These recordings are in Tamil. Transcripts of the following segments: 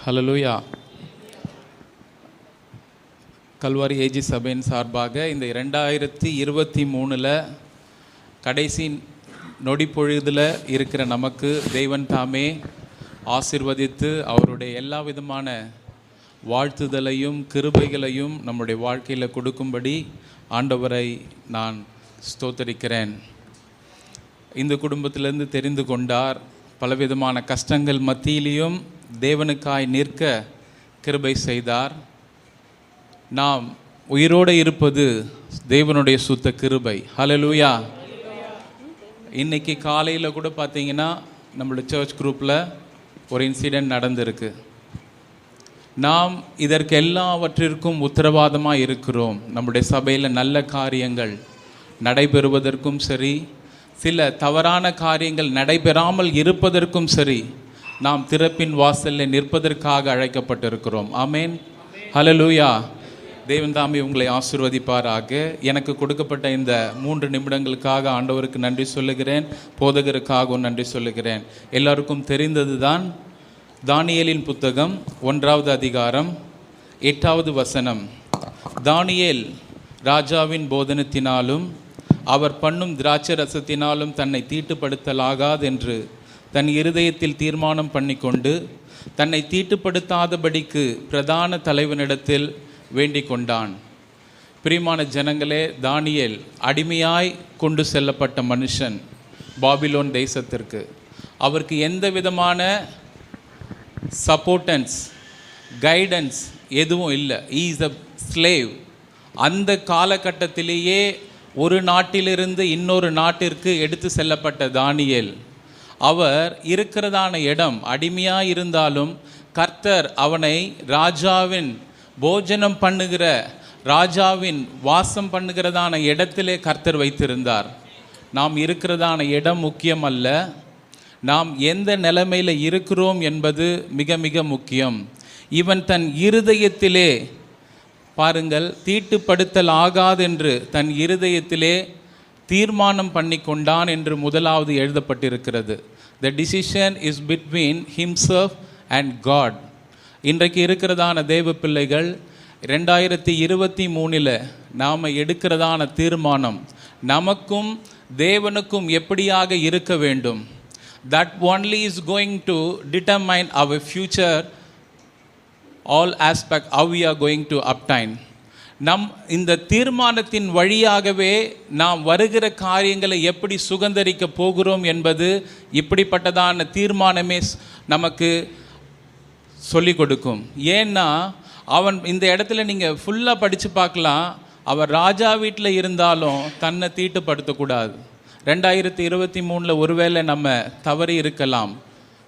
ஹல்லேலூயா. கல்வாரி ஏஜி சபையின் சார்பாக இந்த 2023 கடைசி நொடிப்பொழுதில் இருக்கிற நமக்கு தேவன் தாமே ஆசீர்வதித்து அவருடைய எல்லா விதமான வாழ்த்துதலையும் கிருபைகளையும் நம்முடைய வாழ்க்கையில் கொடுக்கும்படி ஆண்டவரை நான் ஸ்தோத்தரிக்கிறேன். இந்த குடும்பத்திலிருந்து தெரிந்து கொண்டார். பலவிதமான கஷ்டங்கள் மத்தியிலையும் தேவனுக்காய் நிற்க கிருபை செய்தார். நாம் உயிரோடு இருப்பது தேவனுடைய சுத்த கிருபை. ஹல்லேலூயா. இன்னைக்கு காலையில் கூட பார்த்தீங்கன்னா நம்மளோட சர்ச் குரூப்பில் ஒரு இன்சிடெண்ட் நடந்திருக்கு. நாம் இதற்கு எல்லாவற்றிற்கும் உத்தரவாதமாக இருக்கிறோம். நம்முடைய சபையில் நல்ல காரியங்கள் நடைபெறுவதற்கும் சரி, சில தவறான காரியங்கள் நடைபெறாமல் இருப்பதற்கும் சரி, நாம் திறப்பின் வாசலில் நிற்பதற்காக அழைக்கப்பட்டிருக்கிறோம். ஆமேன். ஹல்லேலூயா. தேவன் தாமே உங்களை ஆசீர்வதிப்பாராக. எனக்கு கொடுக்கப்பட்ட இந்த 3 நிமிடங்களுக்காக ஆண்டவருக்கு நன்றி சொல்லுகிறேன். போதகருக்காகவும் நன்றி சொல்லுகிறேன். எல்லாருக்கும் தெரிந்தது தான். தானியேலின் புத்தகம் 1வது அதிகாரம் 8வது வசனம். தானியேல் ராஜாவின் போதனத்தினாலும் அவர் பண்ணும் திராட்சை ரசத்தினாலும் தன்னை தீட்டுப்படுத்தலாகாதென்று தன் இருதயத்தில் தீர்மானம் பண்ணிக்கொண்டு தன்னை தீட்டுப்படுத்தாதபடிக்கு பிரதான தலைவனிடத்தில் வேண்டிக் கொண்டான். பிரியமான ஜனங்களே, தானியேல் அடிமையாய் கொண்டு செல்லப்பட்ட மனுஷன் பாபிலோன் தேசத்திற்கு. அவருக்கு எந்த விதமான சப்போர்ட்டன்ஸ் கைடன்ஸ் எதுவும் இல்லை. ஈ இஸ் அ ஸ்லேவ். அந்த காலகட்டத்திலேயே ஒரு நாட்டிலிருந்து இன்னொரு நாட்டிற்கு எடுத்து செல்லப்பட்ட தானியேல், அவர் இருக்கிறதான இடம் அடிமையாக இருந்தாலும் கர்த்தர் அவனை ராஜாவின் போஜனம் பண்ணுகிற, ராஜாவின் வாசம் பண்ணுகிறதான இடத்திலே கர்த்தர் வைத்திருந்தார். நாம் இருக்கிறதான இடம் முக்கியம் அல்ல, நாம் எந்த நிலைமையில் இருக்கிறோம் என்பது மிக மிக முக்கியம். இவன் தன் இருதயத்திலே பாருங்கள், தீட்டுப்படுத்தல் ஆகாதென்று தன் இருதயத்திலே தீர்மானம் பண்ணி கொண்டான் என்று முதலாவது எழுதப்பட்டிருக்கிறது. The decision is between himself and God. இன்றைக்கு இருக்கிறதான தேவ பிள்ளைகள் 2023 நாம் எடுக்கிறதான தீர்மானம் நமக்கும் தேவனுக்கும் எப்படியாக இருக்க வேண்டும். That only is going to determine our future, all aspect how we are going to obtain. இந்த தீர்மானத்தின் வழியாகவே நாம் வருகிற காரியங்களை எப்படி சுதந்தரிக்க போகிறோம் என்பது இப்படிப்பட்டதான தீர்மானமே நமக்கு சொல்லிக் கொடுக்கும். ஏன்னா அவன் இந்த இடத்துல நீங்கள் ஃபுல்லாக படித்து பார்க்கலாம். அவர் ராஜா வீட்டில் இருந்தாலும் தன்னை தீட்டுப்படுத்தக்கூடாது. 2023 ஒருவேளை நம்ம தவறி இருக்கலாம்,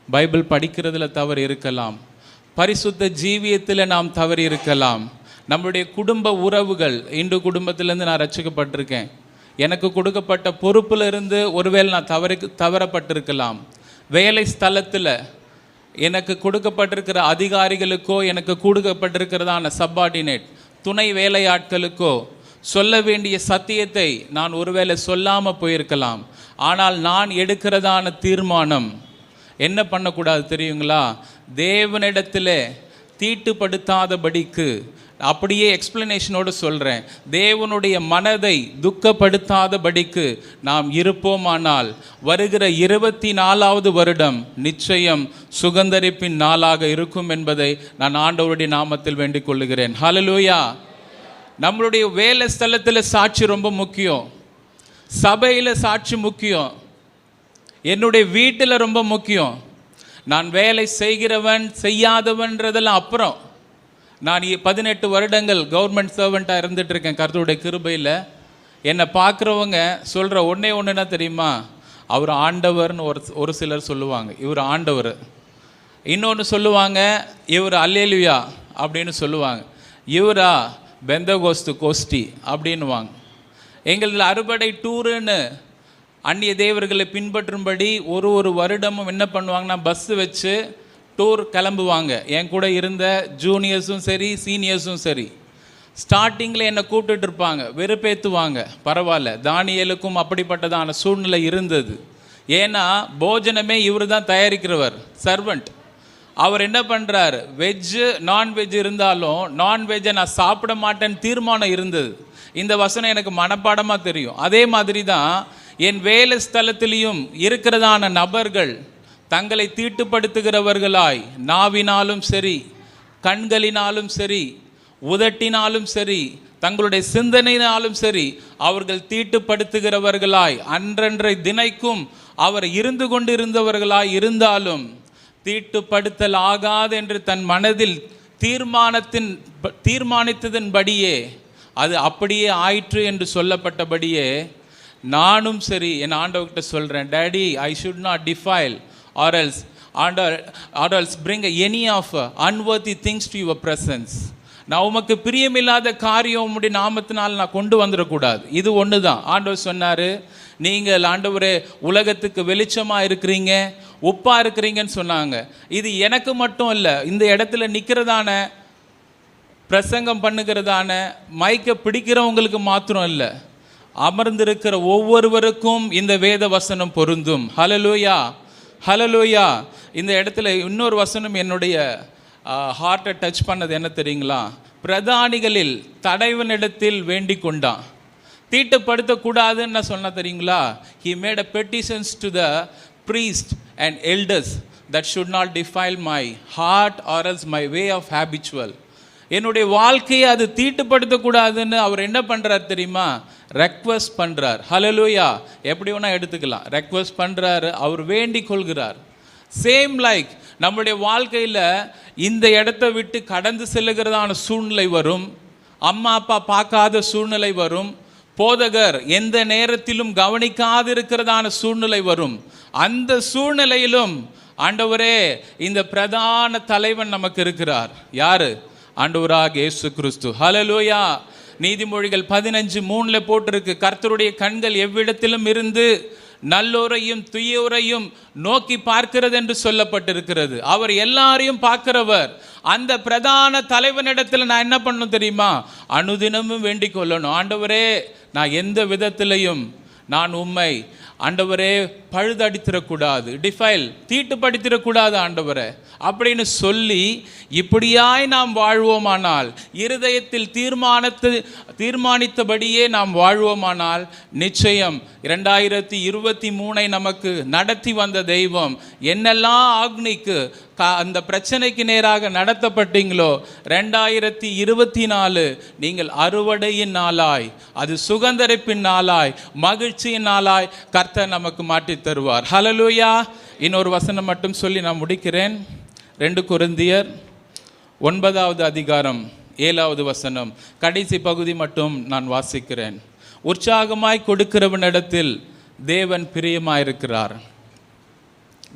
பைபிள் படிக்கிறதுல தவறு இருக்கலாம், பரிசுத்த ஜீவியத்தில் நாம் தவறி இருக்கலாம், நம்முடைய குடும்ப உறவுகள், இந்து குடும்பத்திலேருந்து நான் ரட்சிக்கப்பட்டிருக்கேன், எனக்கு கொடுக்கப்பட்ட பொறுப்பிலிருந்து ஒருவேளை நான் தவறப்பட்டிருக்கலாம். வேலை ஸ்தலத்தில் எனக்கு கொடுக்கப்பட்டிருக்கிற அதிகாரிகளுக்கோ எனக்கு கொடுக்கப்பட்டிருக்கிறதான சப்பார்டினேட் துணை வேலையாட்களுக்கோ சொல்ல வேண்டிய சத்தியத்தை நான் ஒருவேளை சொல்லாமல் போயிருக்கலாம். ஆனால் நான் எடுக்கிறதான தீர்மானம் என்ன பண்ணக்கூடாது தெரியுங்களா? தேவனிடத்தில் தீட்டுப்படுத்தாதபடிக்கு, அப்படியே எக்ஸ்பிளனேஷனோடு சொல்கிறேன், தேவனுடைய மனதை துக்கப்படுத்தாதபடிக்கு நாம் இருப்போமானால் வருகிற 24வது வருடம் நிச்சயம் சுகந்தரிப்பின் நாளாக இருக்கும் என்பதை நான் ஆண்டவருடைய நாமத்தில் வேண்டிக் கொள்ளுகிறேன். ஹல்லேலூயா. நம்மளுடைய வேலை ஸ்தலத்தில் சாட்சி ரொம்ப முக்கியம், சபையில் சாட்சி முக்கியம், என்னுடைய வீட்டில் ரொம்ப முக்கியம். நான் வேலை செய்கிறவன் செய்யாதவன்றதெல்லாம் அப்புறம். நான் 18 வருடங்கள் கவர்மெண்ட் சர்வெண்ட்டாக இருந்துகிட்ருக்கேன். கர்த்தருடைய கிருபையில் என்னை பார்க்குறவங்க சொல்கிற ஒன்றே தெரியுமா? அவர் ஆண்டவர்னு ஒரு சிலர் சொல்லுவாங்க, இவர் ஆண்டவர். இன்னொன்று சொல்லுவாங்க, இவர் அல்லேலூயா அப்படின்னு சொல்லுவாங்க. இவரா பெந்தகோஸ்து கோஷ்டி அப்படின்வாங்க. எங்களதில் அறுபடை டூருன்னு அந்நிய தேவர்களை பின்பற்றும்படி ஒரு வருடமும் என்ன பண்ணுவாங்கன்னா பஸ்ஸு வச்சு டூர் கிளம்புவாங்க. என் கூட இருந்த ஜூனியர்ஸும் சரி சீனியர்ஸும் சரி ஸ்டார்டிங்கில் என்னை கூப்பிட்டுட்டு இருப்பாங்க, வெறுப்பேற்றுவாங்க. பரவாயில்ல, தானியேலுக்கும் அப்படிப்பட்டதான சூழ்நிலை இருந்தது. ஏன்னா போஜனமே இவர் தான் தயாரிக்கிறவர், சர்வெண்ட். அவர் என்ன பண்ணுறார், வெஜ்ஜு நான்வெஜ் இருந்தாலும் நான்வெஜ்ஜை நான் சாப்பிட மாட்டேன்னு தீர்மானம் இருந்தது. இந்த வசனம் எனக்கு மனப்பாடமாக தெரியும். அதே மாதிரி தான் என் வேலை ஸ்தலத்திலையும் இருக்கிறதான நபர்கள் தங்களை தீட்டுப்படுத்துகிறவர்களாய் நாவினாலும் சரி, கண்களினாலும் சரி, உதட்டினாலும் சரி, தங்களுடைய சிந்தனையினாலும் சரி, அவர்கள் தீட்டுப்படுத்துகிறவர்களாய் அன்றன்றை தினைக்கும் அவர் இருந்து கொண்டிருந்தவர்களாய் இருந்தாலும் தீட்டுப்படுத்தல் ஆகாது என்று தன் மனதில் தீர்மானித்ததன்படியே அது அப்படியே ஆயிற்று என்று சொல்லப்பட்டபடியே நானும் சரி என் ஆண்டவர்கிட்ட சொல்கிறேன், daddy, I should not defile or else bring any of unworthy things to your presence. நான் உமக்கு பிரியமில்லாத காரியம் உம்முடைய நாமத்தினால் நான் கொண்டு வந்துடக்கூடாது. இது ஒன்று தான். ஆண்டவர் சொன்னார், நீங்கள் ஆண்டவரே உலகத்துக்கு வெளிச்சமாக இருக்கிறீங்க, உப்பாக இருக்கிறீங்கன்னு சொன்னாங்க. இது எனக்கு மட்டும் இல்லை, இந்த இடத்துல நிற்கிறதான பிரசங்கம் பண்ணுகிறதான மைக்கை பிடிக்கிறவங்களுக்கு மாத்திரம் இல்லை, அமர்ந்திருக்கிற ஒவ்வொருவருக்கும் இந்த வேத வசனம் பொருந்தும். ஹல்லேலூயா, ஹல்லேலூயா. இந்த இடத்துல இன்னொரு வசனம் என்னுடைய ஹார்ட்டை டச் பண்ணது என்ன தெரியுங்களா? பிரதானிகளில் தலைவனிடத்தில் வேண்டிக் கொண்டான். தீட்டுப்படுத்தக்கூடாதுன்னு நான் சொன்ன தெரியுங்களா? He made a petitions to the priest and elders that should not defile my heart or else my way of habitual. என்னுடைய வாழ்க்கையை அது தீட்டுப்படுத்தக்கூடாதுன்னு அவர் என்ன பண்ணுறார் தெரியுமா? ரெக்வஸ்ட் பண்ணுறார். ஹல்லேலூயா. எப்படி வேணால் எடுத்துக்கலாம். ரெக்வஸ்ட் பண்ணுறாரு, அவர் வேண்டிக் கொள்கிறார். சேம் லைக் நம்முடைய வாழ்க்கையில் இந்த இடத்த விட்டு கடந்து செல்லுகிறதான சூழ்நிலை வரும், அம்மா அப்பா பார்க்காத சூழ்நிலை வரும், போதகர் எந்த நேரத்திலும் கவனிக்காது இருக்கிறதான சூழ்நிலை வரும். அந்த சூழ்நிலையிலும் ஆண்டவரே, இந்த பிரதான தலைவன் நமக்கு இருக்கிறார். யாரு? ஆண்டவராக இயேசு கிறிஸ்து. ஹல்லேலூயா. நீதிமொழிகள் 15:3 போட்டிருக்கு, கர்த்தருடைய கண்கள் எவ்விடத்திலும் இருந்து நல்லோரையும் துயோரையும் நோக்கி பார்க்கிறது என்று சொல்லப்பட்டிருக்கிறது. அவர் எல்லாரையும் பார்க்கிறவர். அந்த பிரதான தலைவனிடத்தில் நான் என்ன பண்ணணும் தெரியுமா? அனுதினமும் வேண்டிக் கொள்ளணும். ஆண்டவரே, நான் எந்த விதத்திலையும் நான் உம்மை ஆண்டவரே பழுதடித்திடக்கூடாது, டிஃபைல் தீட்டுப்படுத்திடக்கூடாது ஆண்டவரே அப்படின்னு சொல்லி இப்படியாய் நாம் வாழ்வோமானால், இருதயத்தில் தீர்மானித்தபடியே நாம் வாழ்வோமானால், நிச்சயம் 2023 நமக்கு நடத்தி வந்த தெய்வம் என்னெல்லாம் ஆக்னிக்கு அந்த பிரச்சனைக்கு நேராக நடத்தப்பட்டீங்களோ, 2024 நீங்கள் அறுவடையின் நாளாய், அது சுகந்தரிப்பின் நாளாய், மகிழ்ச்சியின் நாளாய் கர்த்தர் நமக்கு மாற்றி தருவார். ஹல்லேலூயா. இன்னொரு வசனம் மட்டும் சொல்லி நான் முடிக்கிறேன். 2 கொரிந்தியர் 9வது அதிகாரம் 7வது வசனம், கடைசி பகுதி மட்டும் நான் வாசிக்கிறேன். உற்சாகமாய் கொடுக்கிறவனிடத்தில் தேவன் பிரியமாயிருக்கிறார்.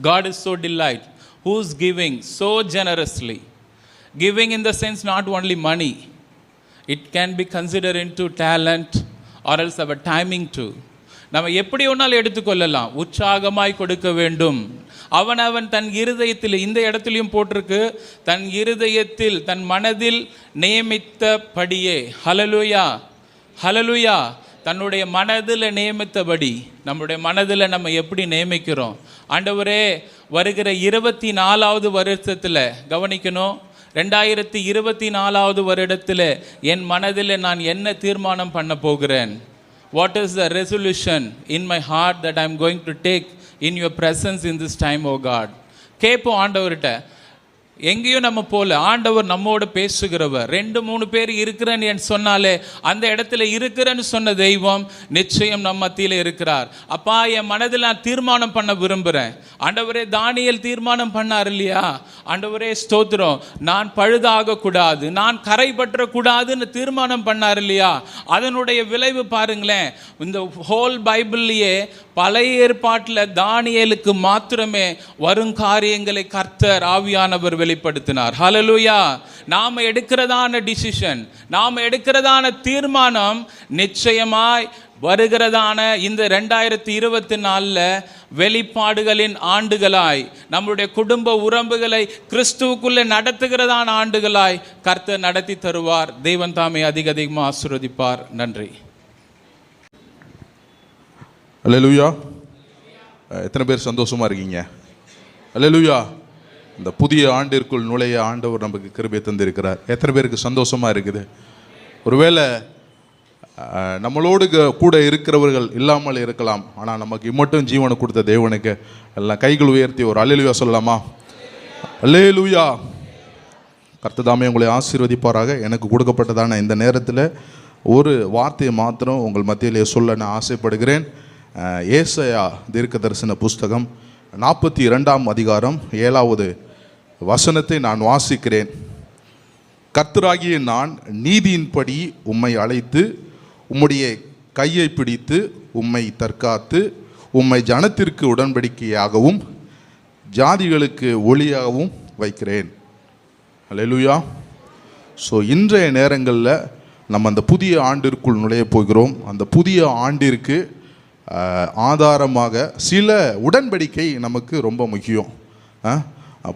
God is so delight who's giving so generously. Giving in the sense not only money, it can be considered into talent or else our timing too. நம்ம எப்படி ஒன்றாலும் எடுத்துக்கொள்ளலாம். உற்சாகமாய் கொடுக்க வேண்டும். அவன் தன் இருதயத்தில், இந்த இடத்துலையும் போட்டிருக்கு, தன் இருதயத்தில் தன் மனதில் நியமித்தபடியே. ஹல்லேலூயா, ஹல்லேலூயா. தன்னுடைய மனதில் நியமித்தபடி. நம்முடைய மனதில் நம்ம எப்படி நியமிக்கிறோம்? ஆண்டவரே, வருகிற 24வது வருஷத்தில் கவனிக்கணும், 2024வது வருடத்தில் என் மனதில் நான் என்ன தீர்மானம் பண்ண போகிறேன்? What is the resolution in my heart that I am going to take in your presence in this time, oh God? கேட்போம் ஆண்டவர்கிட்ட. எங்கேயும் நம்ம போல, ஆண்டவர் நம்மோடு பேசுகிறவர். 2-3 பேர் இருக்கிறேன்னு சொன்னாலே அந்த இடத்துல இருக்கிறேன்னு சொன்ன தெய்வம் நிச்சயம் நம்ம மத்தியில் இருக்கிறார். அப்பா, என் மனதில் நான் தீர்மானம் பண்ண விரும்புகிறேன். ஆண்டவரே, தானியேல் தீர்மானம் பண்ணார் இல்லையா? ஆண்டவரே ஸ்தோத்திரம், நான் பழுதாக கூடாது, நான் கரை பற்றக்கூடாதுன்னு தீர்மானம் பண்ணார் இல்லையா? அதனுடைய விளைவு பாருங்களேன். இந்த ஹோல் பைபிள்லேயே பழைய ஏற்பாட்டில் தானியேலுக்கு மாத்திரமே வரும் காரியங்களை கர்த்தர் ஆவியானவர் வெளிப்படுத்தினார். ஹல்லேலூயா. நாம் எடுக்கிறதான டிசிஷன், நாம் எடுக்கிறதான தீர்மானம் நிச்சயமாய் வருகிறதான இந்த 2024 வெளிப்பாடுகளின் ஆண்டுகளாய், நம்முடைய குடும்ப உறவுகளை கிறிஸ்துவுக்குள்ளே நடத்துகிறதான ஆண்டுகளாய் கர்த்தர் நடத்தி தருவார். தேவன் தாமே அதிகமாக ஆசீர்வதிப்பார். நன்றி. அல்லேலூயா. எத்தனை பேர் சந்தோஷமா இருக்கீங்க? அல்லேலூயா. இந்த புதிய ஆண்டிற்குள் நுழைய ஆண்டவர் நமக்கு கிருபை தந்திருக்கிறார். எத்தனை பேருக்கு சந்தோஷமாக இருக்குது? ஒருவேளை நம்மளோடு கூட இருக்கிறவர்கள் இல்லாமல் இருக்கலாம், ஆனால் நமக்கு இம்மட்டும் ஜீவனை கொடுத்த தேவனுக்கு எல்லாம் கைகள் உயர்த்தி ஒரு அல்லேலூயா சொல்லலாமா? அல்லேலூயா. கர்த்தர் உங்களை ஆசீர்வதிப்பாராக. எனக்கு கொடுக்கப்பட்டதான இந்த நேரத்தில் ஒரு வார்த்தையை மாத்திரம் உங்கள் மத்தியிலே சொல்ல நான் ஆசைப்படுகிறேன். ஏசாயா தீர்க்க தரிசன புஸ்தகம் 42ஆம் அதிகாரம் 7வது வசனத்தை நான் வாசிக்கிறேன். கர்த்தராகிய நான் நீதியின்படி உம்மை அழைத்து உம்முடைய கையை பிடித்து உம்மை தற்காத்து உம்மை ஜனத்திற்கு உடன்படிக்கையாகவும் ஜாதிகளுக்கு ஒளியாகவும் வைக்கிறேன். அல்லேலூயா. ஸோ இன்றைய நேரங்களில் நம்ம அந்த புதிய ஆண்டிற்குள் நுழைய போகிறோம். அந்த புதிய ஆண்டிற்கு ஆதாரமாக சில உடன்படிக்கை நமக்கு ரொம்ப முக்கியம்.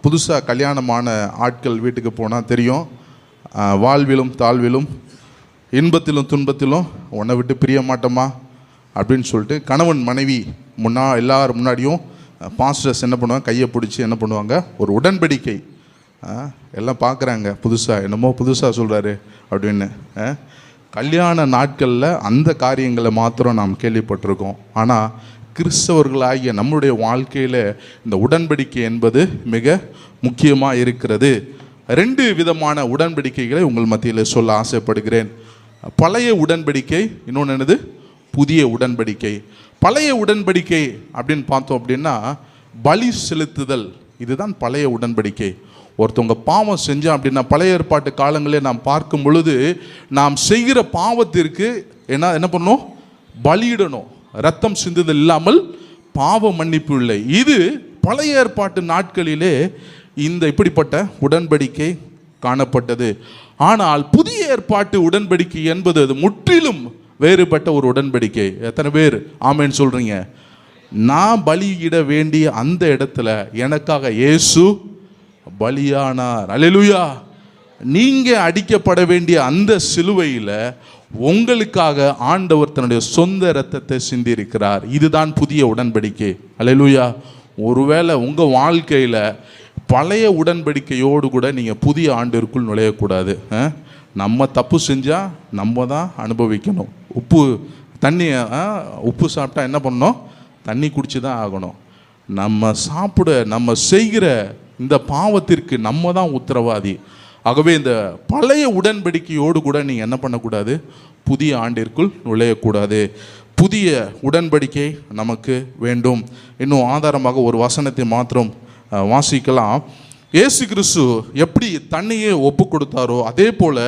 புதுசாக கல்யாணமான ஆட்கள் வீட்டுக்கு போனால் தெரியும், வாழ்விலும் தாழ்விலும் இன்பத்திலும் துன்பத்திலும் உன்னை விட்டு பிரிய மாட்டோமா அப்படின்னு சொல்லிட்டு கணவன் மனைவி எல்லாரும் முன்னாடியும் பாஸ்டர்ஸ் என்ன பண்ணுவாங்க, கையை பிடிச்சி என்ன பண்ணுவாங்க, ஒரு உடன்படிக்கை. எல்லாம் பார்க்குறாங்க, புதுசாக என்னமோ புதுசாக சொல்கிறாரு அப்படின்னு. கல்யாண நாட்களில் அந்த காரியங்களை மாத்திரம் நாம் கேள்விப்பட்டிருக்கோம். ஆனால் கிறிஸ்தவர்களாகிய நம்முடைய வாழ்க்கையில் இந்த உடன்படிக்கை என்பது மிக முக்கியமாக இருக்கிறது. 2 விதமான உடன்படிக்கைகளை உங்கள் மத்தியில் சொல்ல ஆசைப்படுகிறேன். பழைய உடன்படிக்கை, இன்னொன்று என்னது, புதிய உடன்படிக்கை. பழைய உடன்படிக்கை அப்படின்னு பார்த்தோம் அப்படின்னா பலி செலுத்துதல், இதுதான் பழைய உடன்படிக்கை. ஒருத்தவங்க பாவம் செஞ்சோம் அப்படின்னா பழைய ஏற்பாட்டு காலங்களே நாம் பார்க்கும் பொழுது நாம் செய்கிற பாவத்திற்கு என்ன பண்ணணும், பலியிடணும். ரத்தம் சிந்துதல் இல்லாமல் பாவ மன்னிப்பு இல்லை. இது பழைய ஏற்பாட்டு நாட்களிலே இந்த இப்படிப்பட்ட உடன்படிக்கை காணப்பட்டது. ஆனால் புதிய ஏற்பாட்டு உடன்படிக்கை என்பது அது முற்றிலும் வேறுபட்ட ஒரு உடன்படிக்கை. எத்தனை பேர் ஆமென் சொல்றீங்க? நான் பலியிட வேண்டிய அந்த இடத்துல எனக்காக இயேசு பலியானார். அல்லேலூயா. நீங்க அடிக்கப்பட வேண்டிய அந்த சிலுவையில் உங்களுக்காக ஆண்டவர் தன்னுடைய சொந்த இரத்தத்தை சிந்தி இருக்கிறார். இதுதான் புதிய உடன்படிக்கை. அல்லேலூயா. ஒருவேளை உங்க வாழ்க்கையில பழைய உடன்படிக்கையோடு கூட நீங்க புதிய ஆண்டிற்குள் நுழையக்கூடாது. நம்ம தப்பு செஞ்சா நம்ம தான் அனுபவிக்கணும். உப்பு சாப்பிட்டா என்ன பண்ணணும், தண்ணி குடிச்சு தான் ஆகணும். நம்ம செய்கிற இந்த பாவத்திற்கு நம்ம தான் உத்தரவாதி. ஆகவே இந்த பழைய உடன்படிக்கையோடு கூட நீங்கள் என்ன பண்ணக்கூடாது, புதிய ஆண்டிற்குள் நுழையக்கூடாது. புதிய உடன்படிக்கை நமக்கு வேண்டும். இன்னும் ஆதாரமாக ஒரு வசனத்தை மாத்திரம் வாசிக்கலாம். இயேசு கிறிஸ்து எப்படி தன்னையே ஒப்பு கொடுத்தாரோ அதே போல்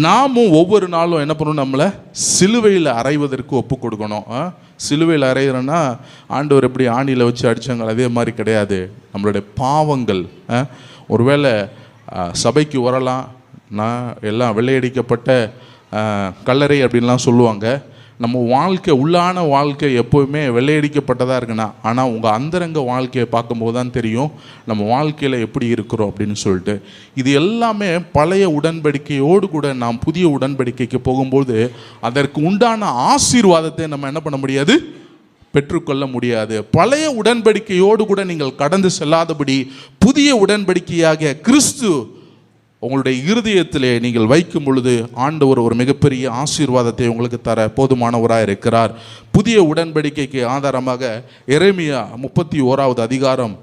நாமும் ஒவ்வொரு நாளும் என்ன பண்ணணும், நம்மளை சிலுவையில் அறைவதற்கு ஒப்பு கொடுக்கணும். சிலுவையில் அறைகிறோன்னா ஆண்டவர் எப்படி ஆணியில் வச்சு அடித்தாங்க அதே மாதிரி கிடையாது. நம்மளுடைய பாவங்கள், ஒருவேளை சபைக்கு வரலாம், நான் எல்லாம் வெள்ளையடிக்கப்பட்ட கல்லறை அப்படின்லாம் சொல்லுவாங்க. நம்ம வாழ்க்கை, உள்ளான வாழ்க்கை எப்போவுமே வெள்ளையடிக்கப்பட்டதாக இருக்குண்ணா. ஆனால் உங்கள் அந்தரங்க வாழ்க்கையை பார்க்கும்போது தான் தெரியும் நம்ம வாழ்க்கையில் எப்படி இருக்கிறோம் அப்படின்னு சொல்லிட்டு. இது எல்லாமே பழைய உடன்படிக்கையோடு கூட நாம் புதிய உடன்படிக்கைக்கு போகும்போது அதற்கு உண்டான ஆசீர்வாதத்தை நம்ம என்ன பண்ண முடியாது, பெற்றுக்கொள்ள முடியாது. பழைய உடன்படிக்கையோடு கூட நீங்கள் கடந்து செல்லாதபடி புதிய உடன்படிக்கையாகிய கிறிஸ்து உங்களுடைய இருதயத்திலே நீங்கள் வைக்கும் பொழுது ஆண்டவர் ஒரு மிகப்பெரிய ஆசீர்வாதத்தை உங்களுக்கு தர போதுமானவராக இருக்கிறார். புதிய உடன்படிக்கைக்கு ஆதாரமாக எரேமியா 31வது அதிகாரம்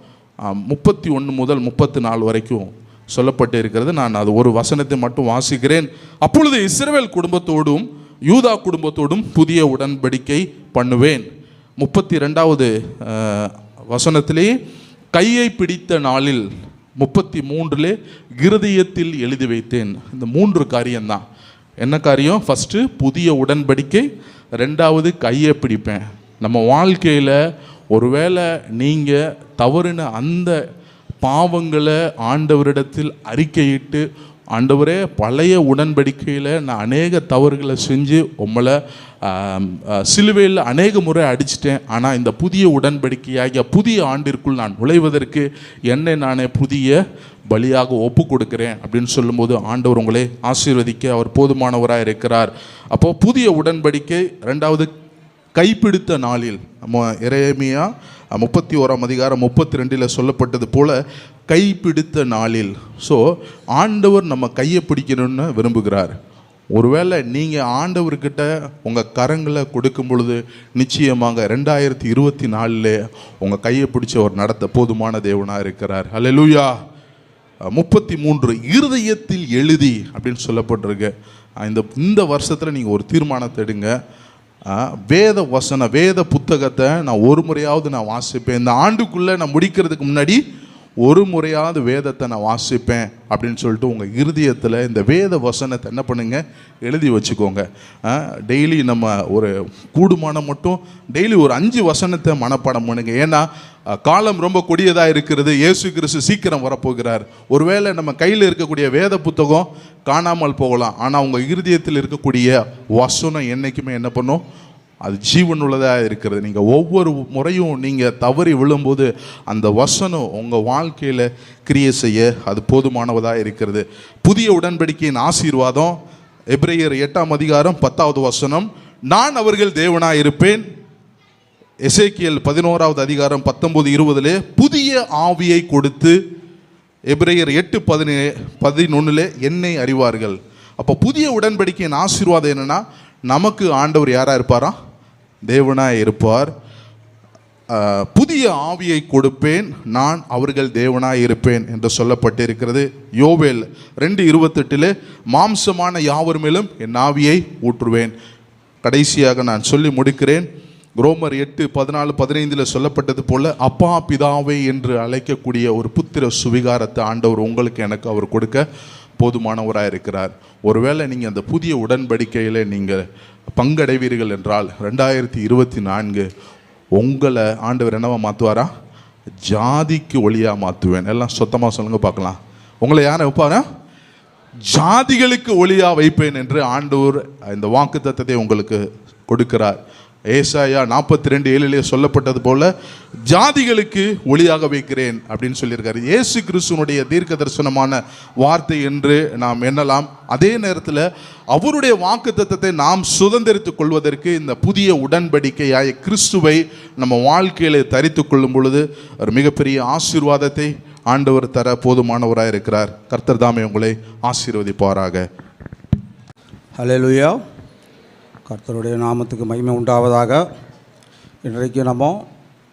31 முதல் 34 வரைக்கும் சொல்லப்பட்டு இருக்கிறது. நான் அது ஒரு வசனத்தை மட்டும் வாசிக்கிறேன். அப்பொழுது இஸ்ரவேல் குடும்பத்தோடும் யூதா குடும்பத்தோடும் புதிய உடன்படிக்கை பண்ணுவேன். 32வது வசனத்திலே கையை பிடித்த நாளில் 33 இருதயத்தில் எழுதி வைத்தேன். இந்த 3 காரியம்தான். என்ன காரியம்? ஃபஸ்ட்டு புதிய உடன்படிக்கை, 2வது கையை பிடிப்பேன். நம்ம வாழ்க்கையில் ஒருவேளை நீங்கள் தவறுன அந்த பாவங்களை ஆண்டவரிடத்தில் அறிக்கையிட்டு, ஆண்டவரே பழைய உடன்படிக்கையில் நான் அநேக தவறுகளை செஞ்சு உங்களை சிலுவையில் அநேக முறை அடிச்சிட்டேன், ஆனால் இந்த புதிய உடன்படிக்கையாகிய புதிய ஆண்டிற்குள் நான் நுழைவதற்கு என்னை நானே புதிய பலியாக ஒப்பு கொடுக்கிறேன் அப்படின்னு சொல்லும்போது ஆண்டவர் உங்களை ஆசீர்வதிக்க அவர் போதுமானவராக இருக்கிறார். அப்போது புதிய உடன்படிக்கை, 2வது கைப்பிடித்த நாளில் நம்ம எரேமியா 31:32 சொல்லப்பட்டது போல கைப்பிடித்த நாளில். ஸோ ஆண்டவர் நம்ம கையை பிடிக்கணும்னு விரும்புகிறார். ஒருவேளை நீங்கள் ஆண்டவர்கிட்ட உங்கள் கரங்களை கொடுக்கும் பொழுது நிச்சயமாக 2024 உங்கள் கையை பிடிச்ச ஒரு நடத்த போதுமான தேவனாக இருக்கிறார். அல்லேலூயா. 33 இருதயத்தில் எழுதி அப்படின்னு சொல்லப்பட்டிருக்கு. இந்த வருஷத்தில் நீங்கள் ஒரு தீர்மானத்தை எடுங்க. வேத புத்தகத்தை நான் ஒரு முறையாவது நான் வாசிப்பேன். இந்த ஆண்டுக்குள்ளே நான் முடிக்கிறதுக்கு முன்னாடி ஒரு முறையாவது வேதத்தை நான் வாசிப்பேன் அப்படின்னு சொல்லிட்டு உங்கள் இருதயத்தில் இந்த வேத வசனத்தை என்ன பண்ணுங்க, எழுதி வச்சுக்கோங்க. டெய்லி நம்ம ஒரு கூடுமானம் மட்டும் டெய்லி ஒரு 5 வசனத்தை மனப்பாடம் பண்ணுங்க. ஏன்னா காலம் ரொம்ப கொடியதாக இருக்கிறது. இயேசு கிறிஸ்து சீக்கிரம் வரப்போகிறார். ஒருவேளை நம்ம கையில் இருக்கக்கூடிய வேத புத்தகம் காணாமல் போகலாம். ஆனால் உங்கள் இருதயத்தில் இருக்கக்கூடிய வசனம் என்றைக்குமே என்ன பண்ணும், அது ஜீவனுள்ளதாக இருக்கிறது. நீங்கள் ஒவ்வொரு முறையும் நீங்கள் தவறி விழும்போது அந்த வசனம் உங்கள் வாழ்க்கையில் கிரியை செய்ய அது போதுமானவதாக இருக்கிறது. புதிய உடன்படிக்கையின் ஆசீர்வாதம் எபிரேயர் 8:10 நான் அவர்கள் தேவனாக இருப்பேன். எசேக்கியேல் 11:19-20 புதிய ஆவியை கொடுத்து எபிரேயர் 8:11 என்னை அறிவார்கள். அப்போ புதிய உடன்படிக்கையின் ஆசீர்வாதம் என்னன்னா, நமக்கு ஆண்டவர் யாராக இருப்பாரா, தேவனாக இருப்பார். புதிய ஆவியை கொடுப்பேன், நான் அவர்கள் தேவனாய் இருப்பேன் என்று சொல்லப்பட்டிருக்கிறது. யோவேல் 2:28 மாம்சமான யாவர் மேலும் என் ஆவியை ஊற்றுவேன். கடைசியாக நான் சொல்லி முடிக்கிறேன். ரோமர் 8:14-15 சொல்லப்பட்டது போல அப்பா பிதாவை என்று அழைக்கக்கூடிய ஒரு புத்திர சுவிகாரத்தை ஆண்டவர் உங்களுக்கு எனக்கு அவர் கொடுக்க போதுமானவராக இருக்கிறார். ஒருவேளை நீங்கள் அந்த புதிய உடன்படிக்கையில் நீங்கள் பங்கடைவீர்கள் என்றால் 2024 உங்களை ஆண்டவர் என்னவா மாற்றுவாரா, ஜாதிக்கு ஒளியாக மாற்றுவேன். எல்லாம் சொத்தமாக சொல்லுங்க பார்க்கலாம். உங்களை யாரை வைப்பாரா, ஜாதிகளுக்கு ஒளியாக வைப்பேன் என்று ஆண்டவர் இந்த வாக்குத்தத்தத்தை உங்களுக்கு கொடுக்கிறார். ஏசாயா 42:7 சொல்லப்பட்டது போல ஜாதிகளுக்கு ஒளியாக வைக்கிறேன் அப்படின்னு சொல்லியிருக்காரு. இயேசு கிறிஸ்துவனுடைய தீர்க்க தரிசனமான வார்த்தை என்று நாம் எண்ணலாம். அதே நேரத்தில் அவருடைய வாக்குத்தத்தத்தை நாம் சுதந்திரித்துக் கொள்வதற்கு இந்த புதிய உடன்படிக்கையாய கிறிஸ்துவை நம்ம வாழ்க்கையில தரித்து கொள்ளும் பொழுது ஒரு மிகப்பெரிய ஆசீர்வாதத்தை ஆண்டவர் தர போதுமானவராக இருக்கிறார். கர்த்தர் தாமே உங்களை ஆசீர்வதிப்பாராக. ஹல்லேலூயா. கர்த்தருடைய நாமத்துக்கு மகிமை உண்டாவதாக. இன்றைக்கு நம்ம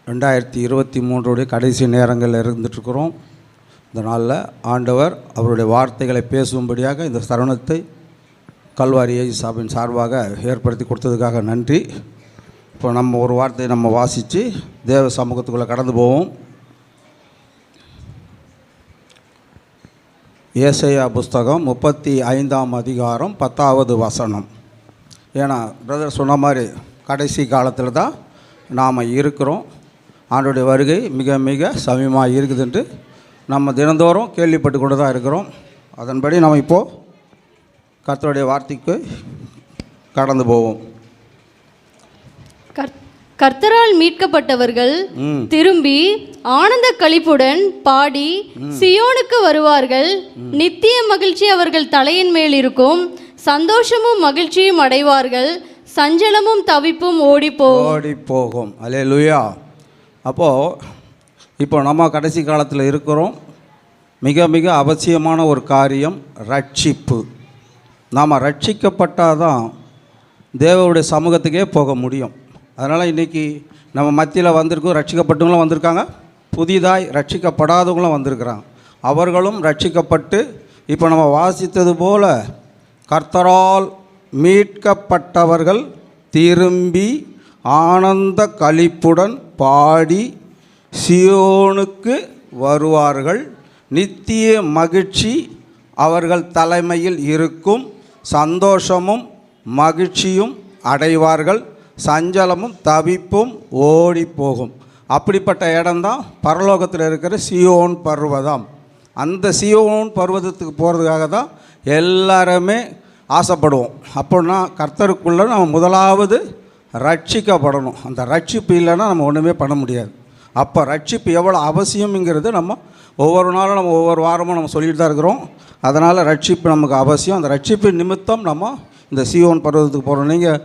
2023 கடைசி நேரங்களில் இருந்துகிட்ருக்கிறோம். இந்த நாளில் ஆண்டவர் அவருடைய வார்த்தைகளை பேசும்படியாக இந்த தருணத்தை கல்வாரி சபையின் சார்பாக ஏற்படுத்தி கொடுத்ததுக்காக நன்றி. இப்போ நம்ம ஒரு வார்த்தையை நம்ம வாசித்து தேவ சமூகத்துக்குள்ளே கடந்து போவோம். ஏசாயா புஸ்தகம் 35:10. ஏன்னா பிரதர் சொன்ன மாதிரி கடைசி காலத்தில் தான் நாம் இருக்கிறோம். ஆண்டோடைய வருகை மிக மிக சமீபமாக இருக்குதுன்ட்டு நம்ம தினந்தோறும் கேள்விப்பட்டு கொண்டு தான் இருக்கிறோம். அதன்படி நம்ம இப்போது கர்த்தருடைய வார்த்தைக்கு கடந்து போவோம். கர்த்தரால் மீட்கப்பட்டவர்கள் திரும்பி ஆனந்த களிப்புடன் பாடி சியோனுக்கு வருவார்கள். நித்திய மகிழ்ச்சி அவர்கள் தலையின் மேல் இருக்கும். சந்தோஷமும் மகிழ்ச்சியும் அடைவார்கள். சஞ்சலமும் தவிப்பும் ஓடி போகும். அல்லேலூயா. அப்போது இப்போ நம்ம கடைசி காலத்தில் இருக்கிறோம். மிக மிக அவசியமான ஒரு காரியம் ரட்சிப்பு. நாம் ரட்சிக்கப்பட்டால் தான் தேவனுடைய சமூகத்துக்கே போக முடியும். அதனால் இன்றைக்கி நம்ம மத்தியில் வந்திருக்கோம். ரட்சிக்கப்பட்டவங்களும் வந்திருக்காங்க, புதிதாய் ரட்சிக்கப்படாதவங்களும் வந்திருக்கிறாங்க. அவர்களும் ரட்சிக்கப்பட்டு இப்போ நம்ம வாசித்தது போல் கர்த்தரால் மீட்கப்பட்டவர்கள் திரும்பி ஆனந்த களிப்புடன் பாடி சியோனுக்கு வருவார்கள். நித்திய மகிழ்ச்சி அவர்கள் தலைமையில் இருக்கும். சந்தோஷமும் மகிழ்ச்சியும் அடைவார்கள். சஞ்சலமும் தவிப்பும் ஓடி போகும். அப்படிப்பட்ட இடம்தான் பரலோகத்தில் இருக்கிற சியோன் பர்வதம். அந்த சியோன் பர்வதத்துக்கு போகிறதுக்காக தான் எல்லாருமே ஆசைப்படுவோம். அப்படின்னா கர்த்தருக்குள்ளே நம்ம முதலாவது ரட்சிக்கப்படணும். அந்த ரட்சிப்பு இல்லைன்னா நம்ம ஒன்றுமே பண்ண முடியாது. அப்போ ரட்சிப்பு எவ்வளோ அவசியம்ங்கிறது நம்ம ஒவ்வொரு நாளும் நம்ம ஒவ்வொரு வாரமும் நம்ம சொல்லிட்டு தான் இருக்கிறோம். அதனால் ரட்சிப்பு நமக்கு அவசியம். அந்த ரட்சிப்பு நிமித்தம் நம்ம இந்த சியோன் பர்வதத்துக்கு போகிறோம். நீங்கள்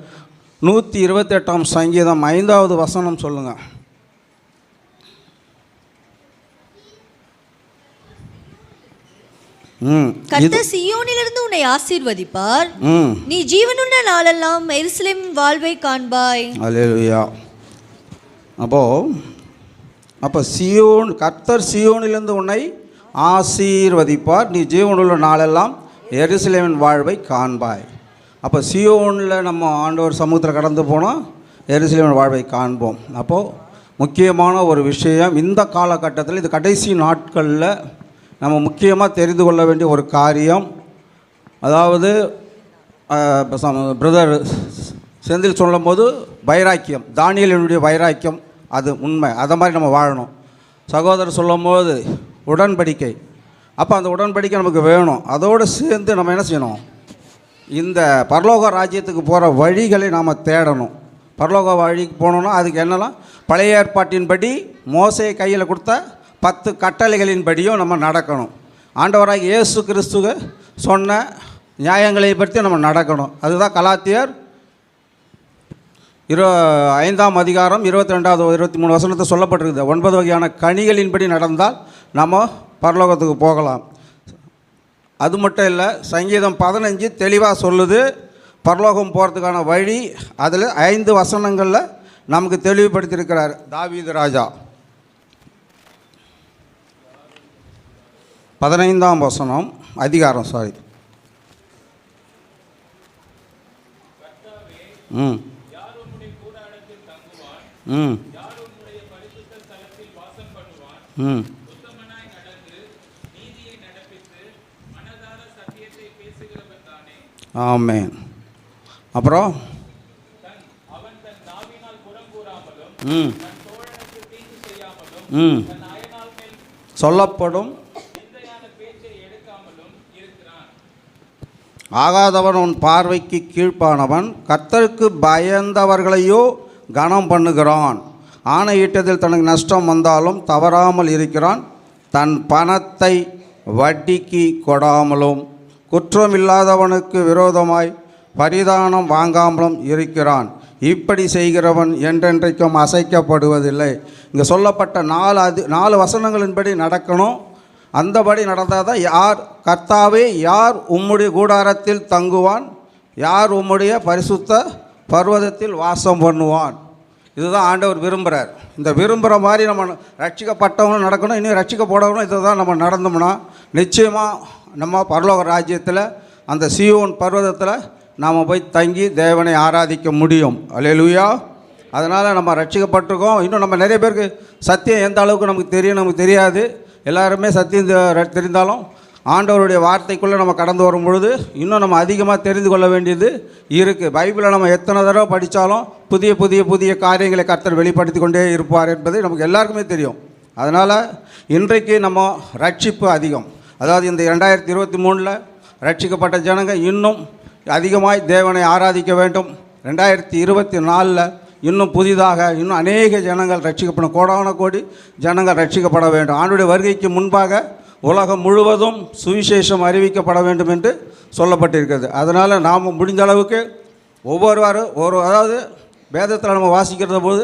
128 சங்கீதம் 5வது வசனம் சொல்லுங்க. கர்த்தர் சீயோனிலிருந்து உன்னை ஆசீர்வதிப்பார். நீ ஜீவனுள்ள நாளெல்லாம் எருசலேம் வாழ்வை காண்பாய். அல்லேலூயா. அப்போ கர்த்தர் சீயோனிலிருந்து உன்னை ஆசீர்வதிப்பார், நீ ஜீவனுள்ள நாளெல்லாம் எருசலேமின் வாழ்வை காண்பாய். அப்போ சீயோனில் நம்ம ஆண்டவர் சமூகத்தில் கடந்து போனால் எருசலேமின் வாழ்வை காண்போம். அப்போது முக்கியமான ஒரு விஷயம் இந்த காலகட்டத்தில், இது கடைசி நாட்களில் நம்ம முக்கியமாக தெரிந்து கொள்ள வேண்டிய ஒரு காரியம், அதாவது பிரதர் செந்தில் சொல்லும்போது வைராக்கியம், தானியேலினுடைய வைராக்கியம் அது உண்மை, அதை மாதிரி நம்ம வாழணும். சகோதரர் சொல்லும்போது உடன்படிக்கை, அப்போ அந்த உடன்படிக்கை நமக்கு வேணும். அதோடு சேர்ந்து நம்ம என்ன செய்யணும், இந்த பரலோக ராஜ்யத்துக்கு போகிற வழிகளை நாம் தேடணும். பரலோக வழிக்கு போகணுன்னா அதுக்கு என்னெல்லாம், பழைய ஏற்பாட்டின்படி மோசே கையில் கொடுத்த 10 கட்டளைகளின்படியும் நம்ம நடக்கணும். ஆண்டவராக இயேசு கிறிஸ்துவ சொன்ன நியாயங்களை பற்றி நம்ம நடக்கணும். அதுதான் கலாத்தியர் 5ஆம் அதிகாரம் 22வது 23 வசனத்தை சொல்லப்பட்டிருக்குது. 9 வகையான கனிகளின்படி நடந்தால் நம்ம பரலோகத்துக்கு போகலாம். அது மட்டும் இல்லை, சங்கீதம் 15 தெளிவாக சொல்லுது பரலோகம் போகிறதுக்கான வழி. அதில் 5 வசனங்களில் நமக்கு தெளிவுபடுத்தியிருக்கிறார் தாவீது ராஜா. 15ஆம் வசனம் அதிகாரம் ஆமென். அப்புறம் சொல்லப்படும் ஆகாதவன் உன் பார்வைக்கு கீழ்ப்பானவன், கர்த்தருக்கு பயந்தவர்களையோ கனம் பண்ணுகிறான். ஆணையிட்டதில் தனக்கு நஷ்டம் வந்தாலும் தவறாமல் இருக்கிறான், தன் பணத்தை வட்டிக்கு கொடாமலும் குற்றம் இல்லாதவனுக்கு விரோதமாய் பரிதானம் வாங்காமலும் இருக்கிறான். இப்படி செய்கிறவன் என்றென்றைக்கும் அசைக்கப்படுவதில்லை. இங்கே சொல்லப்பட்ட 4 வசனங்களின்படி நடக்கணும். அந்தபடி நடந்தால் தான் யார் கர்த்தாவே யார் உம்முடைய கூடாரத்தில் தங்குவான், யார் உம்முடைய பரிசுத்த பர்வதத்தில் வாசம் பண்ணுவான். இதுதான் ஆண்டவர் விரும்புகிறார். இந்த விரும்புகிற மாதிரி நம்ம ரட்சிக்கப்பட்டவங்களும் நடக்கணும், இன்னும் ரட்சிக்கப்படணும். இதை தான் நம்ம நடந்தோம்னா நிச்சயமாக நம்ம பரலோக ராஜ்யத்தில் அந்த சீயோன் பர்வதத்தில் நாம் போய் தங்கி தேவனை ஆராதிக்க முடியும். அல்லேலூயா. அதனால் நம்ம ரட்சிக்கப்பட்டிருக்கோம். இன்னும் நம்ம நிறைய பேருக்கு சத்தியம் எந்த அளவுக்கு நமக்கு தெரியும் நமக்கு தெரியாது. எல்லாருமே சத்தியம் தெரிந்தாலும் ஆண்டவருடைய வார்த்தைக்குள்ளே நம்ம கடந்து வரும் பொழுது இன்னும் நம்ம அதிகமாக தெரிந்து கொள்ள வேண்டியது இருக்குது. பைபிளை நம்ம எத்தனை தடவை படித்தாலும் புதிய புதிய புதிய காரியங்களை கர்த்தர் வெளிப்படுத்தி கொண்டே இருப்பார் என்பது நமக்கு எல்லாருக்குமே தெரியும். அதனால் இன்றைக்கு நம்ம ரட்சிப்பு அதிகம். அதாவது இந்த 2023 ரட்சிக்கப்பட்ட ஜனங்க இன்னும் அதிகமாய் தேவனை ஆராதிக்க வேண்டும். 2024 இன்னும் புதிதாக இன்னும் அநேக ஜனங்கள் ரட்சிக்கப்படும், கோடான கோடி ஜனங்கள் ரட்சிக்கப்பட வேண்டும். ஆண்டுடைய வருகைக்கு முன்பாக உலகம் முழுவதும் சுவிசேஷம் அறிவிக்கப்பட வேண்டும் என்று சொல்லப்பட்டிருக்கிறது. அதனால் நாம் முடிஞ்ச அளவுக்கு ஒவ்வொருவாரும் அதாவது வேதத்தில் நம்ம வாசிக்கிற போது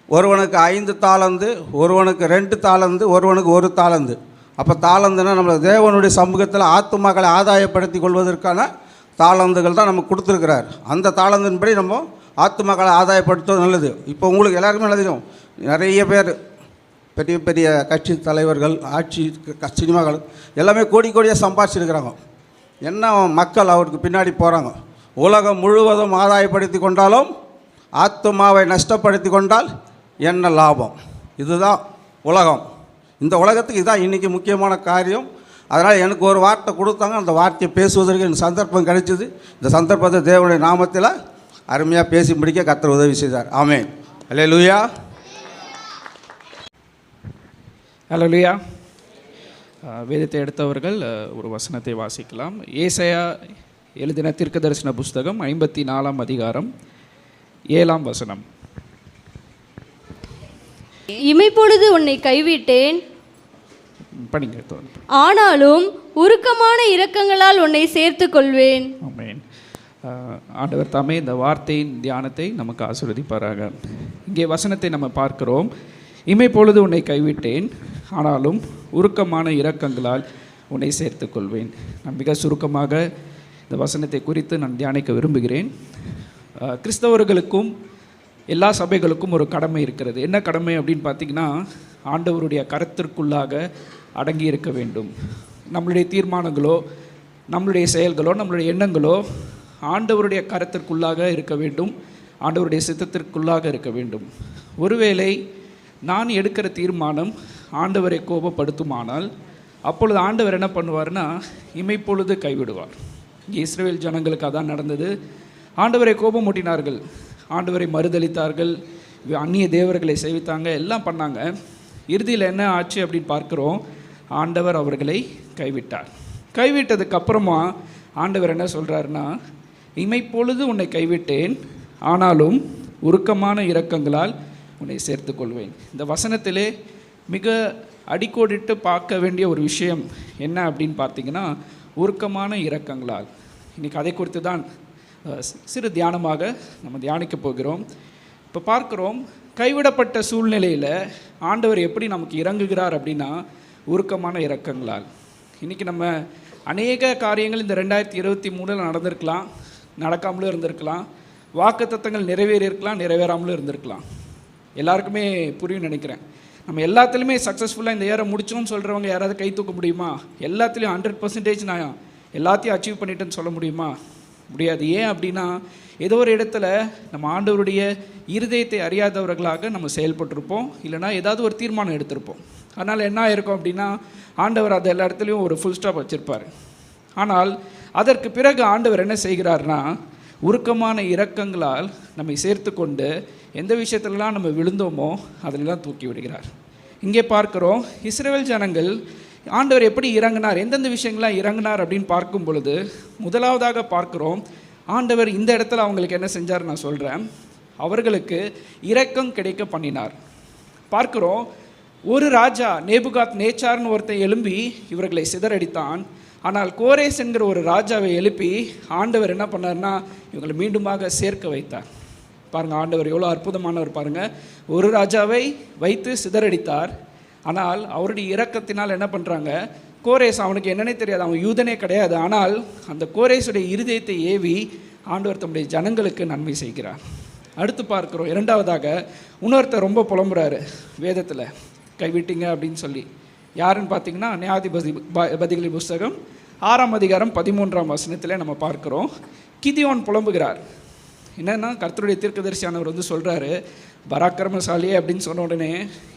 ஒருவனுக்கு 5 தாலந்து, ஒருவனுக்கு 2 தாலந்து, ஒருவனுக்கு 1 தாலந்து. அப்போ தாளந்துன்னா நம்மளை தேவனுடைய சமூகத்தில் ஆத்துமாக்களை ஆதாயப்படுத்தி கொள்வதற்கான தாளந்துகள் தான் நமக்கு கொடுத்துருக்கிறார். அந்த தாளந்தின்படி நம்ம ஆத்துமாக்களை ஆதாயப்படுத்துவது நல்லது. இப்போ உங்களுக்கு எல்லாருக்குமே நல்லா தெரியும், நிறைய பேர் பெரிய பெரிய கட்சி தலைவர்கள், ஆட்சி சினிமாக்கள் எல்லாமே கோடி கோடியாக சம்பாதிச்சிருக்கிறாங்க. என்ன மக்கள் அவருக்கு பின்னாடி போகிறாங்க. உலகம் முழுவதும் ஆதாயப்படுத்தி கொண்டாலும் ஆத்துமாவை நஷ்டப்படுத்தி கொண்டால் என்ன லாபம்? இதுதான் உலகம். இந்த உலகத்துக்கு இதுதான் இன்றைக்கி முக்கியமான காரியம். அதனால் எனக்கு ஒரு வார்த்தை கொடுத்தாங்க, அந்த வார்த்தையை பேசுவதற்கு எனக்கு சந்தர்ப்பம் கிடைச்சிது. இந்த சந்தர்ப்பத்தை தேவனுடைய நாமத்தில் அருமையாக பேசி முடிக்க கர்த்தர் உதவி செய்தார். ஆமென். அல்லேலூயா. அல்லேலூயா. வேதத்தை எடுத்தவர்கள் ஒரு வசனத்தை வாசிக்கலாம். ஏசாயா எழுதின தீர்க்கதரிசன புஸ்தகம் 54ஆம் அதிகாரம் 7ஆம் வசனம். இமைப்பொழுது உன்னை கைவிட்டேன், படிங்க. ஆனாலும் உருக்கமான இரக்கங்களால் உன்னை சேர்த்துக் கொள்வேன். ஆமென். ஆண்டவர் தாமே இந்த வார்த்தையின் தியானத்தை நமக்கு ஆசீர்வதிப்பாராக. இங்கே வசனத்தை நம்ம பார்க்கிறோம். இமைப்பொழுது உன்னை கைவிட்டேன், ஆனாலும் உருக்கமான இரக்கங்களால் உன்னை சேர்த்துக் கொள்வேன். நான் மிக சுருக்கமாக இந்த வசனத்தை குறித்து நான் தியானிக்க விரும்புகிறேன். கிறிஸ்தவர்களுக்கும் எல்லா சபைகளுக்கும் ஒரு கடமை இருக்கிறது. என்ன கடமை அப்படின்னு பார்த்திங்கன்னா, ஆண்டவருடைய கரத்திற்குள்ளாக அடங்கி இருக்க வேண்டும். நம்மளுடைய தீர்மானங்களோ, நம்மளுடைய செயல்களோ, நம்மளுடைய எண்ணங்களோ ஆண்டவருடைய கரத்திற்குள்ளாக இருக்க வேண்டும், ஆண்டவருடைய சித்தத்திற்குள்ளாக இருக்க வேண்டும். ஒருவேளை நான் எடுக்கிற தீர்மானம் ஆண்டவரை கோபப்படுத்துமானால் அப்பொழுது ஆண்டவர் என்ன பண்ணுவார்னா, இமைப்பொழுது கைவிடுவார். இங்கே இஸ்ரவேல் ஜனங்களுக்கு அதான் நடந்தது. ஆண்டவரை கோபம் மூட்டினார்கள், ஆண்டவரை மறுதளித்தார்கள், அந்நிய தேவர்களை சேவித்தாங்க, எல்லாம் பண்ணாங்க. இறுதியில் என்ன ஆச்சு அப்படின்னு பார்க்குறோம், ஆண்டவர் அவர்களை கைவிட்டார். கைவிட்டதுக்கு அப்புறமா ஆண்டவர் என்ன சொல்கிறாருன்னா, இமைப்பொழுது உன்னை கைவிட்டேன், ஆனாலும் உருக்கமான இரக்கங்களால் உன்னை சேர்த்து கொள்வேன். இந்த வசனத்திலே மிக அடிக்கோடிட்டு பார்க்க வேண்டிய ஒரு விஷயம் என்ன அப்படின்னு பார்த்தீங்கன்னா, உருக்கமான இரக்கங்களால். இன்றைக்கி அதை குறித்து தான் சிறு தியானமாக நம்ம தியானிக்க போகிறோம். இப்போ பார்க்குறோம், கைவிடப்பட்ட சூழ்நிலையில் ஆண்டவர் எப்படி நமக்கு இறங்குகிறார் அப்படின்னா, உருக்கமான இரக்கங்களால். இன்றைக்கி நம்ம அநேக காரியங்கள் இந்த 2023 நடந்திருக்கலாம், நடக்காமலும் இருந்திருக்கலாம், வாக்குத்தத்தங்கள் நிறைவேறியிருக்கலாம், நிறைவேறாமலும் இருந்திருக்கலாம். எல்லாருக்குமே புரியும் நினைக்கிறேன். நம்ம எல்லாத்துலேயுமே சக்ஸஸ்ஃபுல்லாக இந்த இயரை முடிச்சோன்னு சொல்கிறவங்க யாராவது கை தூக்க முடியுமா? எல்லாத்துலேயும் 100% நான் எல்லாத்தையும் அச்சீவ் பண்ணிட்டேன்னு சொல்ல முடியுமா? முடியாது. ஏன் அப்படின்னா, ஏதோ ஒரு இடத்துல நம்ம ஆண்டவருடைய இருதயத்தை அறியாதவர்களாக நம்ம செயல்பட்டிருப்போம், இல்லைனா ஏதாவது ஒரு தீர்மானம் எடுத்திருப்போம். அதனால் என்ன ஆயிருக்கும் அப்படின்னா, ஆண்டவர் அது எல்லா இடத்துலையும் ஒரு ஃபுல் ஸ்டாப் வச்சுருப்பார். ஆனால் அதற்கு பிறகு ஆண்டவர் என்ன செய்கிறார்னா, உருக்கமான இரக்கங்களால் நம்மை சேர்த்து கொண்டு எந்த விஷயத்துலலாம் நம்ம விழுந்தோமோ அதிலெல்லாம் தூக்கி விடுகிறார். இங்கே பார்க்குறோம், இஸ்ரவேல் ஜனங்கள் ஆண்டவர் எப்படி இறங்கினார், எந்தெந்த விஷயங்கள்லாம் இறங்கினார் அப்படின்னு பார்க்கும் பொழுது, முதலாவதாக பார்க்குறோம், ஆண்டவர் இந்த இடத்துல அவங்களுக்கு என்ன செஞ்சார் நான் சொல்கிறேன், அவர்களுக்கு இரக்கம் கிடைக்க பண்ணினார். பார்க்குறோம், ஒரு ராஜா நேபுகாத் நேச்சார்னு ஒருத்தன் எழும்பி இவர்களை சிதறடித்தான். ஆனால் கோரேஸ் என்கிற ஒரு ராஜாவை எழுப்பி ஆண்டவர் என்ன பண்ணார்னா, இவங்களை மீண்டுமாக சேர்க்க வைத்தார். பாருங்கள், ஆண்டவர் எவ்வளோ அற்புதமானவர் பாருங்கள். ஒரு ராஜாவை வைத்து சிதறடித்தார். ஆனால் அவருடைய இரக்கத்தினால் என்ன பண்ணுறாங்க, கோரேஸ், அவனுக்கு என்னன்னே தெரியாது, அவன் யூதனே கிடையாது, ஆனால் அந்த கோரேஸுடைய இருதயத்தை ஏவி ஆண்டவர் தம்முடைய ஜனங்களுக்கு நன்மை செய்கிறார். அடுத்து பார்க்குறோம், இரண்டாவதாக இன்னொருத்தர் ரொம்ப புலம்புறாரு வேதத்தில், கைவிட்டீங்க அப்படின்னு சொல்லி. யாருன்னு பார்த்தீங்கன்னா, நியாயாதிபதிகளின் புஸ்தகம் 6ஆம் அதிகாரம் 13ஆம் வசனத்தில் நம்ம பார்க்குறோம், கிதியோன் புலம்புகிறார். என்னென்னா, கர்த்தருடைய தீர்க்கதரிசியானவர் வந்து சொல்கிறாரு, பராக்கிரமசாலியே அப்படின்னு சொன்ன உடனே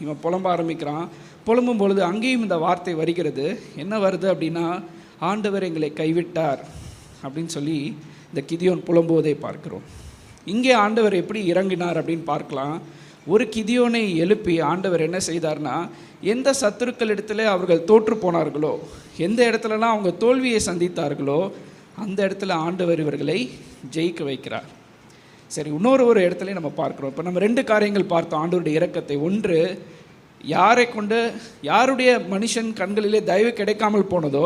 இவன் புலம்ப ஆரம்பிக்கிறான். புலம்பும் பொழுது அங்கேயும் இந்த வார்த்தை வருகிறது. என்ன வருது அப்படின்னா, ஆண்டவர் எங்களை கைவிட்டார் அப்படின்னு சொல்லி இந்த கிதியோன் புலம்புவதை பார்க்கிறோம். இங்கே ஆண்டவர் எப்படி இறங்கினார் அப்படின்னு பார்க்கலாம். ஒரு கிதியோனை எழுப்பி ஆண்டவர் என்ன செய்தார்னா, எந்த சத்துருக்கள் இடத்துல அவர்கள் தோற்று போனார்களோ, எந்த இடத்துலலாம் அவங்க தோல்வியை சந்தித்தார்களோ, அந்த இடத்துல ஆண்டவர் இவர்களை ஜெயிக்க வைக்கிறார். சரி, இன்னொரு இடத்துலையும் நம்ம பார்க்குறோம். இப்போ நம்ம 2 காரியங்கள் பார்த்தோம் ஆண்டவருடைய இரக்கத்தை. ஒன்று, யாரை கொண்டு யாருடைய மனுஷன் கண்களிலே தயவு கிடைக்காமல் போனதோ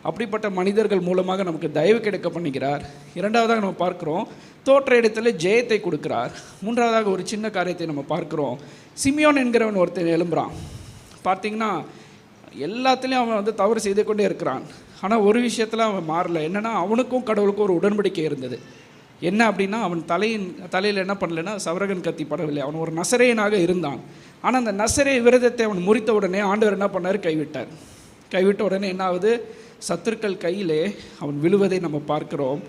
அப்படிப்பட்ட மனிதர்கள் மூலமாக நமக்கு தயவு கிடைக்க பண்ணுகிறார். இரண்டாவதாக நம்ம பார்க்குறோம், தோற்ற இடத்துல ஜெயத்தை கொடுக்கிறார். மூன்றாவதாக ஒரு சின்ன காரியத்தை நம்ம பார்க்குறோம், சிமியோன் என்கிறவன் ஒருத்தன் எழும்புறான். பார்த்திங்கன்னா, எல்லாத்துலேயும் அவன் வந்து தவறு செய்து கொண்டே இருக்கிறான். ஆனால் ஒரு விஷயத்தில் அவன் மாறலை. என்னென்னா, அவனுக்கும் கடவுளுக்கும் ஒரு உடன்படிக்கை இருந்தது. என்ன அப்படின்னா, அவன் தலையில் என்ன பண்ணலைன்னா சவரகன் கத்தி படவில்லை. அவன் ஒரு நசரேயனாக இருந்தான். ஆனால் அந்த நசரே விரதத்தை அவன் முறித்த உடனே ஆண்டவர் என்ன பண்ணார், கைவிட்டார். கைவிட்ட உடனே என்ன ஆகுது, சத்துருக்கள் கையிலே அவன் விழுவதை நம்ம பார்க்கிறோம்.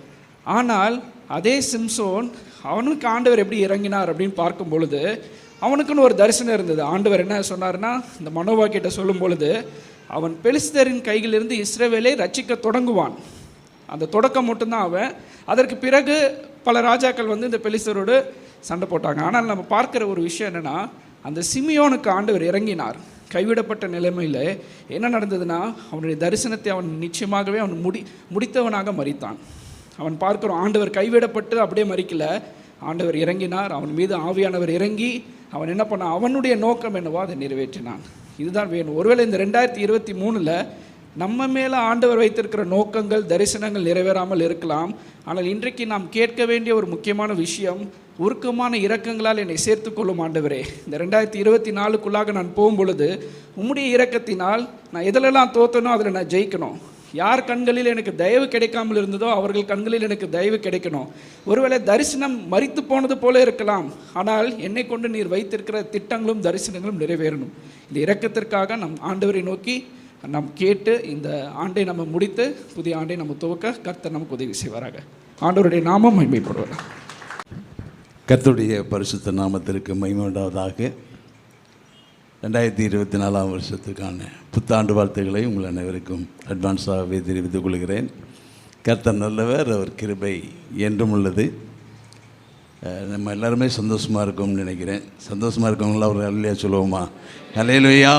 ஆனால் அதே சிம்சோன், அவனுக்கு ஆண்டவர் எப்படி இறங்கினார் அப்படின்னு பார்க்கும் பொழுது அவனுக்குன்னு ஒரு தரிசனம் இருந்தது. ஆண்டவர் என்ன சொன்னார்னா, இந்த மனோவாக்கிட்ட சொல்லும் பொழுது, அவன் பெலிஸ்தரின் கையிலிருந்து இஸ்ரவேலை ரட்சிக்க தொடங்குவான். அந்த தொடக்கம் மட்டும்தான் அவன். அதற்கு பிறகு பல ராஜாக்கள் வந்து இந்த பெலிஸ்தரோடு சண்டை போட்டாங்க. ஆனால் நம்ம பார்க்குற ஒரு விஷயம் என்னென்னா, அந்த சிமியோனுக்கு ஆண்டவர் இறங்கினார். கைவிடப்பட்ட நிலைமையில் என்ன நடந்ததுன்னா, அவனுடைய தரிசனத்தை அவன் நிச்சயமாகவே அவன் முடித்தவனாக மரித்தான். அவன் பார்க்குறோம், ஆண்டவர் கைவிடப்பட்டு அப்படியே மறிக்கல, ஆண்டவர் இறங்கினார். அவன் மீது ஆவியானவர் இறங்கி அவன் என்ன பண்ணான், அவனுடைய நோக்கம் என்னவோ அதை நிறைவேற்றினான். இதுதான் வேணும். ஒருவேளை இந்த 2023 நம்ம மேலே ஆண்டவர் வைத்திருக்கிற நோக்கங்கள், தரிசனங்கள் நிறைவேறாமல் இருக்கலாம். ஆனால் இன்றைக்கு நாம் கேட்க வேண்டிய ஒரு முக்கியமான விஷயம், உருக்கமான இரக்கங்களால் என்னை சேர்த்துக்கொள்ளும் ஆண்டவரே. இந்த 2024க்குள்ளாக நான் போகும்பொழுது உம்முடைய இரக்கத்தினால் நான் எதிலெல்லாம் தோற்றனோ அதில் நான் ஜெயிக்கணும். யார் கண்களில் எனக்கு தயவு கிடைக்காமல் இருந்ததோ அவர்கள் கண்களில் எனக்கு தயவு கிடைக்கணும். ஒருவேளை தரிசனம் மரித்து போனது போல இருக்கலாம், ஆனால் என்னை கொண்டு நீர் வைத்திருக்கிற திட்டங்களும் தரிசனங்களும் நிறைவேறணும். இந்த இரக்கத்திற்காக நம் ஆண்டவரை நோக்கி நாம் கேட்டு இந்த ஆண்டை நம்ம முடித்து புதிய ஆண்டை நம்ம துவக்க கர்த்தர் நமக்கு உதவி செய்வாராக. ஆண்டவருடைய நாமம் மகிமைப்படுவார். கர்த்தருடைய பரிசுத்த நாமத்திற்கு மகிமை உண்டாவதாக. 2024 வருஷத்துக்கான புத்தாண்டு வாழ்த்துக்களை உங்கள் அனைவருக்கும் அட்வான்ஸாகவே தெரிவித்துக் கொள்கிறேன். கர்த்தர் நல்லவர், அவர் கிருபை என்றும் உள்ளது. நம்ம எல்லாருமே சந்தோஷமாக இருக்கோம்னு நினைக்கிறேன். சந்தோஷமாக இருக்கவங்களா ஒரு அல்லையா சொல்லுவோமா? அல்லேலூயா.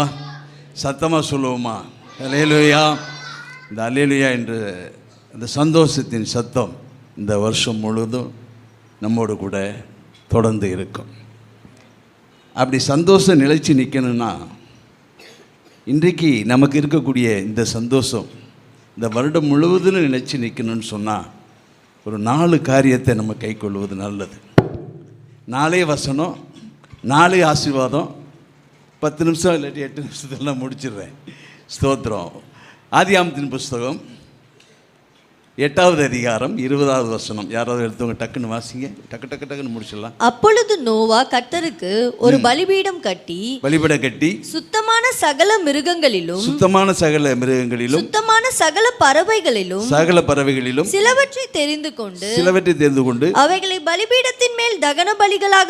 சத்தமாக சொல்லுவோமா? அல்லேலூயா. இந்த அல்லேலூயா என்ற அந்த சந்தோஷத்தின் சத்தம் இந்த வருஷம் முழுவதும் நம்மோடு கூட தொடர்ந்து இருக்கும். அப்படி சந்தோஷம் நிலைச்சு நிற்கணும்னா இன்றைக்கு நமக்கு இருக்கக்கூடிய இந்த சந்தோஷம் இந்த வருடம் முழுவதும் நிலைச்சு நிற்கணும்னு சொன்னால் ஒரு 4 காரியத்தை நம்ம கை கொள்வது நல்லது. 4 வசனம், 4 ஆசீர்வாதம். 10 நிமிஷம் இல்லாட்டி 8 நிமிஷத்துலாம் முடிச்சிடுறேன். ஸ்தோத்திரம். ஆதியாகமத்தின் புஸ்தகம் 8வது அதிகாரம் 20வது வசனம். யாராவது எடுத்தவங்க டக்குன்னு வாசிங்க. டக்குன்னு முடிச்சிடலாம். அப்பொழுது நோவா கர்த்தருக்கு ஒரு பலிபீடம் கட்டி சுத்தமான சகல மிருகங்களிலும் சுத்தமான சகல பறவைகளிலும் சிலவற்றை தெரிந்து கொண்டு அவைகளை பலிபீடத்தின் மேல் தகன பலிகளாக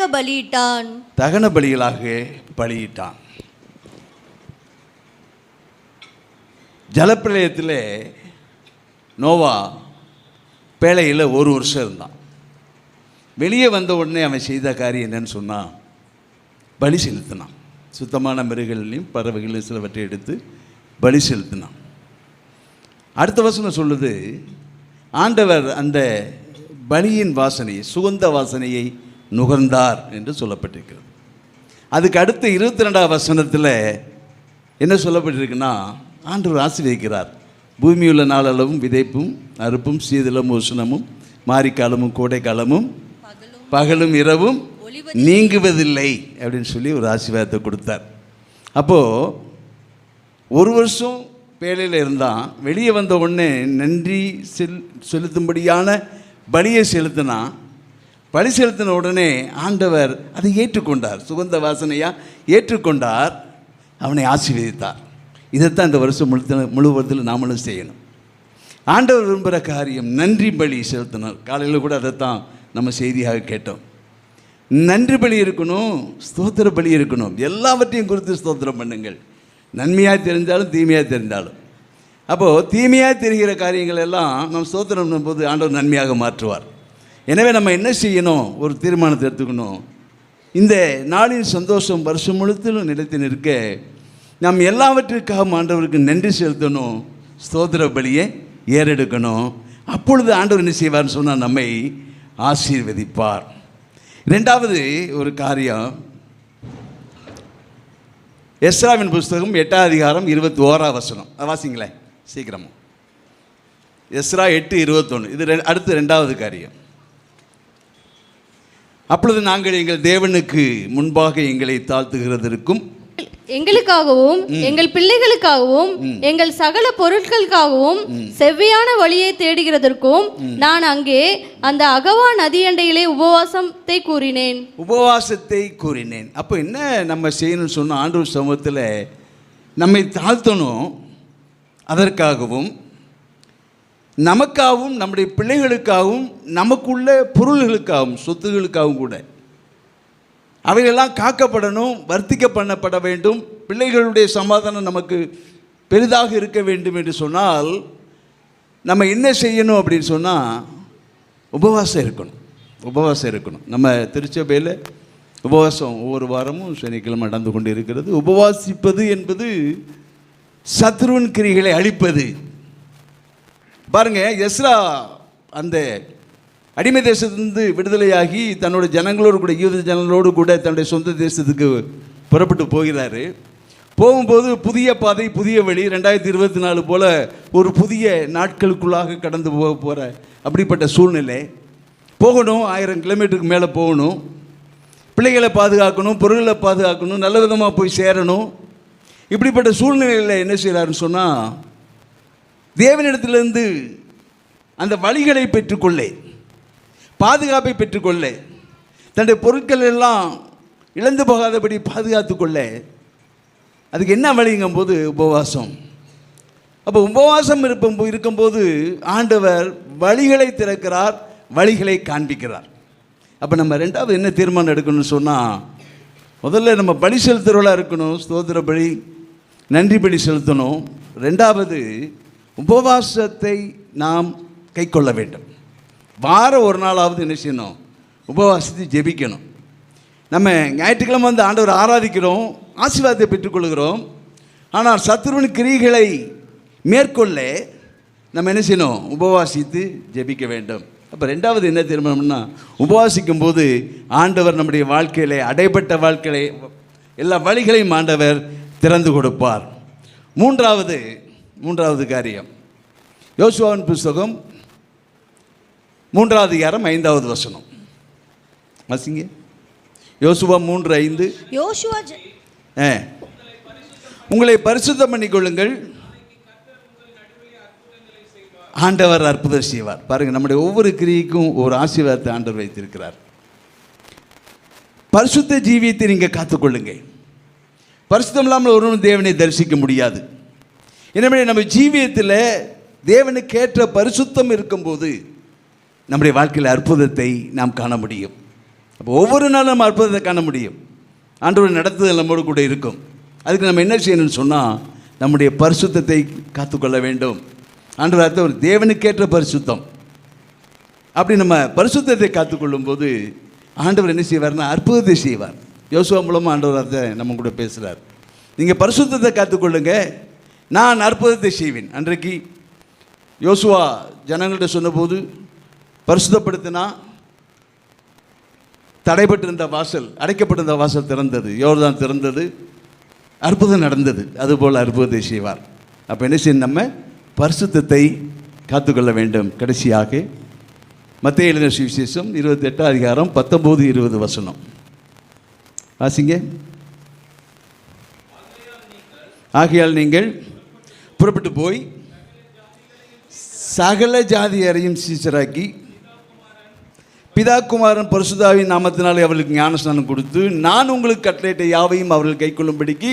பலியிட்டான். ஜலப்பிரளயத்தில் நோவா பேழையில் 1 வருஷம் இருந்தான். வெளியே வந்த உடனே அவன் செய்த காரியம் என்னன்னு சொன்னான், பலி செலுத்தினான். சுத்தமான மிருகங்களையும் பறவைகளையும் சிலவற்றை எடுத்து பலி செலுத்தினான். அடுத்த வசனம் சொல்லுது, ஆண்டவர் அந்த பலியின் வாசனையை, சுகந்த வாசனையை நுகர்ந்தார் என்று சொல்லப்பட்டிருக்கிறது. அதுக்கு அடுத்த 22வது வசனத்தில் என்ன சொல்லப்பட்டிருக்குன்னா, ஆண்டவர் ஆசீர்வதிக்கிறார். பூமியுள்ள நாளளவும் விதைப்பும் அறுப்பும் சீதளமும் உஷ்ணமும் மாரிக்காலமும் கோடைக்காலமும் பகலும் இரவும் நீங்குவதில்லை அப்படின்னு சொல்லி ஒரு ஆசீர்வாதத்தை கொடுத்தார். அப்போது 1 வருஷம் பேழையில் இருந்தான். வெளியே வந்த உடனே நன்றி செலுத்தும்படியான பலியை செலுத்தினான். பலி செலுத்தின உடனே ஆண்டவர் அதை ஏற்றுக்கொண்டார். சுகந்த வாசனையாக ஏற்றுக்கொண்டார். அவனை ஆசீர்வதித்தார். இதைத்தான் இந்த வருஷம் முழுவதில் நாமளும் செய்யணும். ஆண்டவர் விரும்புகிற காரியம் நன்றி பலி செலுத்தினார். காலையில் கூட அதைத்தான் நம்ம செய்தியாக கேட்டோம். நன்றி பலி இருக்கணும், ஸ்தோத்திர பலி இருக்கணும். எல்லாவற்றையும் குறித்து ஸ்தோத்திரம் பண்ணுங்கள், நன்மையாக தெரிஞ்சாலும் தீமையாக தெரிஞ்சாலும். அப்போது தீமையாக தெரிகிற காரியங்கள் எல்லாம் நம்ம ஸ்தோத்திரம் பண்ணும்போது ஆண்டவர் நன்மையாக மாற்றுவார். எனவே நம்ம என்ன செய்யணும்? ஒரு தீர்மானத்தை எடுத்துக்கணும். இந்த நாளின் சந்தோஷம் வருஷம் முழுத்திலும் நிலைத்து நிற்க நாம் எல்லாவற்றிற்காக ஆண்டவருக்கு நன்றி செலுத்தணும், ஸ்தோத்திர பலியை ஏறெடுக்கணும். அப்பொழுது ஆண்டவர் என்ன செய்வார்னு சொன்னால் நம்மை ஆசீர்வதிப்பார். 2வது ஒரு காரியம், எஸ்ராவின் புஸ்தகம் 8வது அதிகாரம் 21வது வசனம். வாசிங்களேன் சீக்கிரமா. எஸ்ரா 8:21. இது அடுத்து 2வது காரியம். அப்பொழுது நாங்கள் எங்கள் தேவனுக்கு முன்பாக எங்களை தாழ்த்துகிறதற்கும் எங்களுக்காகவும் எங்கள் பிள்ளைகளுக்காகவும் எங்கள் சகல பொருட்களுக்காகவும் செவ்வையான வழியை தேடுகிறதற்கும் நான் அங்கே அந்த அகவா நதியண்டையிலே உபவாசத்தை கூறினேன். அப்போ என்ன நம்ம செய்யணும்னு சொன்ன, ஆண்டவர் சமூகத்தில் நம்மை தாழ்த்தணும். அதற்காகவும் நமக்காகவும் நம்முடைய பிள்ளைகளுக்காகவும் நமக்குள்ள பொருள்களுக்காகவும் சொத்துகளுக்காகவும் கூட அவைகளெல்லாம் காக்கப்படணும், வர்த்திக்க பண்ணப்பட வேண்டும். பிள்ளைகளுடைய சமாதானம் நமக்கு பெரிதாக இருக்க வேண்டும் என்று சொன்னால் நம்ம என்ன செய்யணும் அப்படின்னு சொன்னால் உபவாசம் இருக்கணும். நம்ம திருச்சபையில் உபவாசம் ஒவ்வொரு வாரமும் சனிக்கிழமை நடந்து கொண்டு இருக்கிறது. உபவாசிப்பது என்பது சத்ருவின் கிரிகளை அழிப்பது. பாருங்கள், எஸ்ரா அந்த அடிமை தேசத்திலிருந்து விடுதலையாகி தன்னுடைய ஜனங்களோடு கூட, யூத ஜனங்களோடு கூட தன்னுடைய சொந்த தேசத்துக்கு புறப்பட்டு போகிறாரு. போகும்போது புதிய பாதை, புதிய வழி, 2024 போல் ஒரு புதிய நாட்களுக்குள்ளாக கடந்து போகிற அப்படிப்பட்ட சூழ்நிலை. போகணும், 1000 கிலோமீட்டருக்கு மேலே போகணும், பிள்ளைகளை பாதுகாக்கணும், பொருள்களை பாதுகாக்கணும், நல்ல விதமாக போய் சேரணும். இப்படிப்பட்ட சூழ்நிலையில் என்ன செய்கிறாருன்னு சொன்னால், தேவனிடத்திலிருந்து அந்த வழிகளை பெற்றுக்கொள்ளே, பாதுகாப்பை பெற்றுக்கொள்ளே, தன்னுடைய பொருட்கள் எல்லாம் இழந்து போகாதபடி பாதுகாத்து கொள்ள, அதுக்கு என்ன வழிங்கும் போது உபவாசம். அப்போ உபவாசம் இருக்கும்போது ஆண்டவர் வழிகளை திறக்கிறார், வழிகளை காண்பிக்கிறார். அப்போ நம்ம ரெண்டாவது என்ன தீர்மானம் எடுக்கணும்னு சொன்னால், முதல்ல நம்ம பலி செலுத்துறவளாக இருக்கணும், ஸ்தோத்திர பலி, நன்றி பலி செலுத்தணும். ரெண்டாவது உபவாசத்தை நாம் கை கொள்ள வேண்டும். வாரம் ஒரு நாளாவது என்ன செய்யணும், உபவாசத்தை ஜெபிக்கணும். நம்ம ஞாயிற்றுக்கிழமை வந்து ஆண்டவர் ஆராதிக்கிறோம், ஆசீர்வாதத்தை பெற்றுக்கொள்கிறோம். ஆனால் சத்துருவின் கிரியைகளை மேற்கொள்ள நம்ம என்ன செய்யணும், உபவாசித்து ஜெபிக்க வேண்டும். அப்போ ரெண்டாவது என்ன தீர்மானம்னா, உபவாசிக்கும் போது ஆண்டவர் நம்முடைய வாழ்க்கையிலே, அடைபட்ட வாழ்க்கையிலே எல்லா வழிகளையும் ஆண்டவர் திறந்து கொடுப்பார். மூன்றாவது காரியம், யோசுவாவின் புஸ்தகம் 3வது அதிகாரம் 5வது வசனம் வாசிங்க. யோசுவா 3:5. யோசுவா உங்களை பரிசுத்தம் பண்ணிக்கொள்ளுங்கள், ஆண்டவர் அற்புதம் செய்வார். பாருங்கள், நம்முடைய ஒவ்வொரு கிரியைக்கும் ஒரு ஆசீர்வாதத்தை ஆண்டவர் வைத்திருக்கிறார். பரிசுத்த ஜீவியத்தை நீங்கள் காத்துக்கொள்ளுங்க. பரிசுத்தம் இல்லாமல் ஒருவரும் தேவனை தரிசிக்க முடியாது. எனவே நம்ம ஜீவியத்தில் தேவனுக்கேற்ற பரிசுத்தம் இருக்கும்போது நம்முடைய வாழ்க்கையில் அற்புதத்தை நாம் காண முடியும். அப்போ ஒவ்வொரு நாளும் நம்ம அற்புதத்தை காண முடியும். ஆண்டவர் நடத்துதல் நம்மோடு கூட இருக்கும். அதுக்கு நம்ம என்ன செய்யணும்னு சொன்னால், நம்முடைய பரிசுத்தத்தை காத்துக்கொள்ள வேண்டும். ஆண்டவர் அர்த்தம் ஒரு தேவனுக்கேற்ற பரிசுத்தம். அப்படி நம்ம பரிசுத்தத்தை காத்துக்கொள்ளும் போது ஆண்டவர் என்ன செய்வார்னா, அற்புதத்தை செய்வார். யோசுவா மூலமாக ஆண்டவர் அதை நம்ம கூட பேசுகிறார். நீங்கள் பரிசுத்தத்தை காத்துக்கொள்ளுங்க, நான் அற்புதத்தை செய்வேன். அன்றைக்கு யோசுவா ஜனங்கள்கிட்ட சொன்னபோது, பரிசுத்தப்படுத்தினா தடைப்பட்டிருந்த வாசல், அடைக்கப்பட்டிருந்த வாசல் திறந்தது, யோர்தான் திறந்தது, அற்புதம் நடந்தது. அதுபோல் அற்புதத்தை செய்வார். அப்போ என்ன செய்யணும், நம்ம பரிசுத்தத்தை காத்துக்கொள்ள வேண்டும். கடைசியாக மத்தேயு எழுதின சுவிசேஷம் 28 அதிகாரம் 19-20 வசனம் வாசிங்க. ஆகையால் நீங்கள் புறப்பட்டு போய் சகல ஜாதியரையும் சீஷராக்கி, பிதா குமாரன் பரிசுத்தாவின் நாமத்தினாலே அவர்களுக்கு ஞானஸ்நானம் கொடுத்து, நான் உங்களுக்கு கட்டளையிட்ட யாவையும் அவர்கள் கைக்கொள்ளும்படிக்கு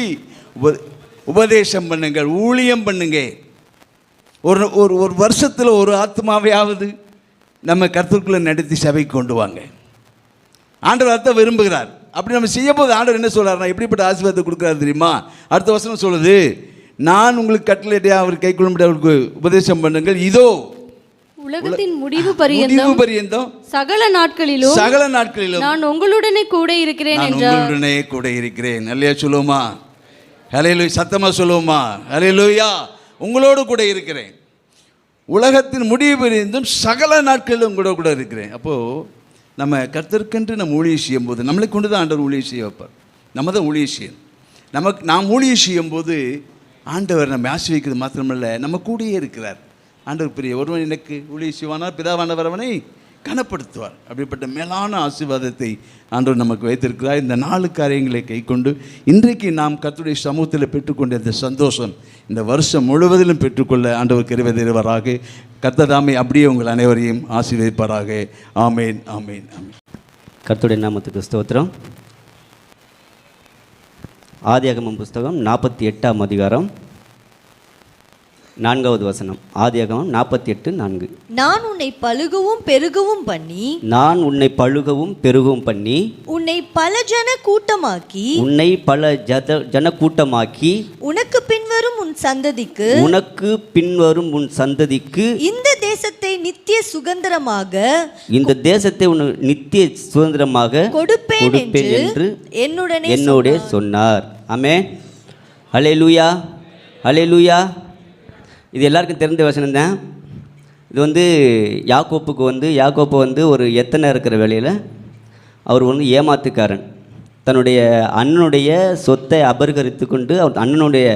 உபதேசம் பண்ணுங்கள், ஊழியம் பண்ணுங்க. ஒரு வருஷத்தில் ஒரு ஆத்மாவையாவது நம்ம கர்த்தருக்குள்ள நடத்தி சபைக்கு கொண்டு வாங்க. ஆண்டவர் அர்த்தம் விரும்புகிறார். அப்படி நம்ம செய்யும் போது ஆண்டவர் என்ன சொல்றாருன்னா, எப்படிப்பட்ட ஆசீர்வாதத்தை கொடுக்குறாரு தெரியுமா? அடுத்த வசனம் சொல்லுது, நான் உங்களுக்கு கட்டளையிட்ட அவர் கைக்கொள்ளும்படி அவருக்கு உபதேசம் பண்ணுங்கள், இதோ உலகத்தின் முடிவு பரியந்தம் சகல நாட்களிலும் நான் உங்களுடனே கூட இருக்கிறேன் என்றார். உங்களுடனே கூட இருக்கிறேன். அல்லேலூயா சொல்லுவோமா? ஹல்லேலூயா சத்தமா சொல்லுவோமா? ஹல்லேலூயா. உங்களோடு கூட இருக்கிறேன், உலகத்தின் முடிவு பரியந்தம் சகல நாட்களிலும் கூட இருக்கிறேன். அப்போது நம்ம கர்த்தருக்கென்று நம்ம ஊழியம் செய்யும் போது, நம்மளை கொண்டு தான் ஆண்டவர் ஊழியம் செய்ய வைப்பார். நம்ம தான் ஊழியம் செய்யணும். நாம் ஊழியம் செய்யும் போது ஆண்டவர் நம்ம ஆசீர்வதிக்கிறது மாத்திரமல்ல, நம்ம கூடயே இருக்கிறார். ஆண்டவர் பிரிய ஒருவன் எனக்கு ஊழியம் செய்வானார், பிதாவானவர் அவனை கனப்படுத்துவார். அப்படிப்பட்ட மேலான ஆசீர்வாதத்தை ஆண்டவர் நமக்கு வைத்திருக்கிறார். இந்த 4 காரியங்களை கை கொண்டு இன்றைக்கு நாம் கர்த்தருடைய சமூகத்தில் பெற்றுக்கொண்ட இந்த சந்தோஷம் இந்த வருஷம் முழுவதிலும் பெற்றுக்கொள்ள ஆண்டவர் கிருபை தருவாராக. கர்த்தர் தாமே அப்படியே உங்கள் அனைவரையும் ஆசீர்வதிப்பாராக. ஆமேன், ஆமேன், ஆமேன். கர்த்தருடைய நாமத்துக்கு ஸ்தோத்திரம். ஆதியாகமம் புஸ்தகம் 48ஆம் அதிகாரம் 4வது வசனம். ஆதியாகமம் 48:4. நான் உன்னை பலுகவும் பெருகவும் பண்ணி உன்னை பல ஜன கூட்டமாக்கி உனக்கு பின்வரும் உன் சந்ததிக்கு இந்த தேசத்தை நித்திய சுதந்திரமாக கொடுப்பேன் என்று என்னோட சொன்னார். ஆமென். அல்லேலூயா, அல்லேலூயா. இது எல்லாருக்கும் தெரிந்த வசனம் தான். இது யாக்கோப்பு ஒரு எத்தனை இருக்கிற வேலையில் அவர் ஏமாத்துக்காரன். தன்னுடைய அண்ணனுடைய சொத்தை அபகரித்து கொண்டு அவர் அண்ணனுடைய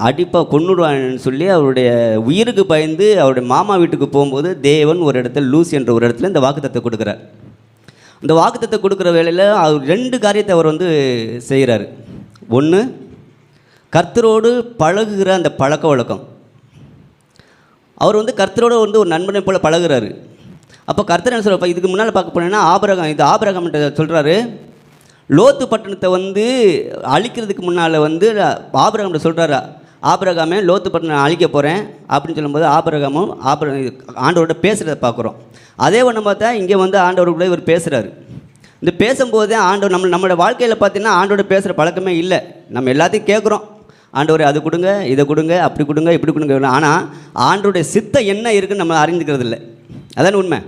அடிப்பாக கொன்னுடுவான்னு சொல்லி அவருடைய உயிருக்கு பயந்து அவருடைய மாமா வீட்டுக்கு போகும்போது தேவன் ஒரு இடத்துல லூஸ் என்ற ஒரு இடத்துல இந்த வாக்குத்தத்தை கொடுக்குறார். இந்த வாக்குத்தத்தை கொடுக்குற வேளையில் அவர் 2 காரியத்தை அவர் வந்து செய்கிறார். ஒன்று, கர்த்தரோடு பழகுகிற அந்த பழக்க வழக்கம். அவர் வந்து கர்த்தரோடு வந்து ஒரு நண்பனை போல் பழகுறாரு. அப்போ கர்த்தர் என்ன சொல்கிறப்ப இதுக்கு முன்னால் பார்க்க போனேன்னா ஆபிரகாம் சொல்கிறாரு, லோத்து பட்டணத்தை வந்து அழிக்கிறதுக்கு முன்னால் வந்து ஆபிரகாம் சொல்கிறாரு, ஆபிரகாமே லோத்து பட்டணம் அழிக்க போகிறேன் அப்படின்னு சொல்லும்போது ஆபிரகாமும் ஆண்டவரோட பேசுகிறத பார்க்குறோம். அதே ஒன்று பார்த்தா இங்கே வந்து ஆண்டவர் கூட இவர் பேசுகிறாரு. இந்த பேசும்போதே ஆண்டவர் நம்மளோட வாழ்க்கையில் பார்த்தீங்கன்னா ஆண்டோட பேசுகிற பழக்கமே இல்லை. நம்ம எல்லாத்தையும் கேட்குறோம், ஆண்டவர் அது கொடுங்க, இதை கொடுங்க, அப்படி கொடுங்க, இப்படி கொடுங்க. ஆனால் ஆண்டோடைய சித்தம் என்ன இருக்குன்னு நம்ம அறிஞ்சிக்கிறது இல்லை. அதான் உண்மை.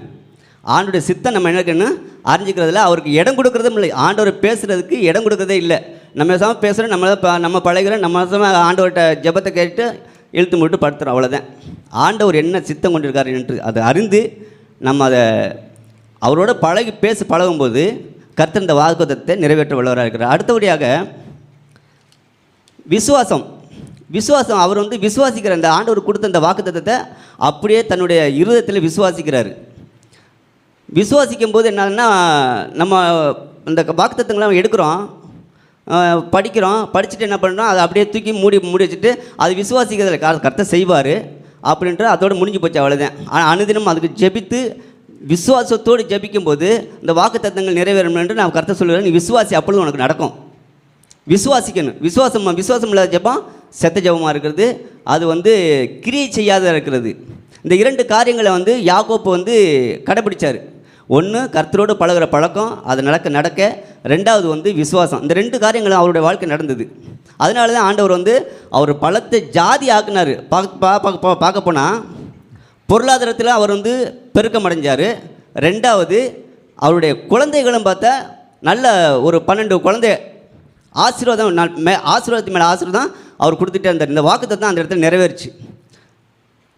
ஆண்டோடைய சித்தம் நம்ம என்ன இருக்குன்னு அறிஞ்சிக்கிறதில்ல. அவருக்கு இடம் கொடுக்குறதும் இல்லை. ஆண்டவர் பேசுகிறதுக்கு இடம் கொடுக்குறதே இல்லை. நம்ம பேசுகிறோம், நம்ம பழகிறோம், நம்ம ஆண்டவர்கிட்ட ஜெபத்தை கேட்டு இழுத்து முட்டு படுத்துகிறோம், அவ்வளோதான். ஆண்டவர் என்ன சித்தம் கொண்டிருக்காரு என்று அதை அறிந்து நம்ம அதை அவரோட பழகும்போது கர்த்தர் இந்த வாக்குத்தத்தை நிறைவேற்ற வல்லவராக இருக்கிறார். அடுத்தபடியாக விசுவாசம் அவர் வந்து விசுவாசிக்கிற இந்த ஆண்டவர் கொடுத்த இந்த வாக்குத்தத்தத்தை அப்படியே தன்னுடைய இருதயத்தில் விசுவாசிக்கிறார். விசுவாசிக்கும் போது என்னன்னா, நம்ம இந்த வாக்குத்தத்தங்களை எடுக்கிறோம், படிக்கிறோம், படிச்சுட்டு என்ன பண்ணுறோம், அதை அப்படியே தூக்கி மூடி வச்சுட்டு அது விசுவாசிக்கிறதில்ல, கர்த்தர் செய்வார் அப்படின்ட்டு அதோடு முடிஞ்சு போச்சு, அவ்வளோதான். ஆனால் அனுதினம் அதுக்கு ஜெபித்து விசுவாசத்தோடு ஜெபிக்கும்போது இந்த வாக்குத்தத்தங்கள் நிறைவேறும் என்று நான் கர்த்தர் சொல்லுவேன். நீ விசுவாசி, அப்பொழுது உனக்கு நடக்கும். விசுவாசிக்கணும். விசுவாசம் இல்லாத ஜெபம் செத்த ஜெபமாக இருக்கிறது, அது வந்து கிரியை செய்யாத இருக்கிறது. இந்த 2 காரியங்களை வந்து யாக்கோப்பு வந்து கடைப்பிடிச்சார். ஒன்று, கர்த்தரோடு பழகிற பழக்கம், அது நடக்க. 2வது வந்து விசுவாசம். இந்த 2 காரியங்களும் அவருடைய வாழ்க்கை நடந்தது. அதனால தான் ஆண்டவர் வந்து அவர் பழத்தை ஜாதி ஆக்குனார். பார்க்க போனால் பொருளாதாரத்தில் அவர் வந்து பெருக்கம் அடைஞ்சார். 2வது அவருடைய குழந்தைகளும் பார்த்தா நல்ல ஒரு 12 குழந்தை ஆசீர்வாதத்துக்கு மேலே ஆசீர்வாதம் அவர் கொடுத்துட்டே இருந்தார். இந்த வாக்குத்தத்தம் தான் அந்த இடத்துல நிறைவேறிச்சு.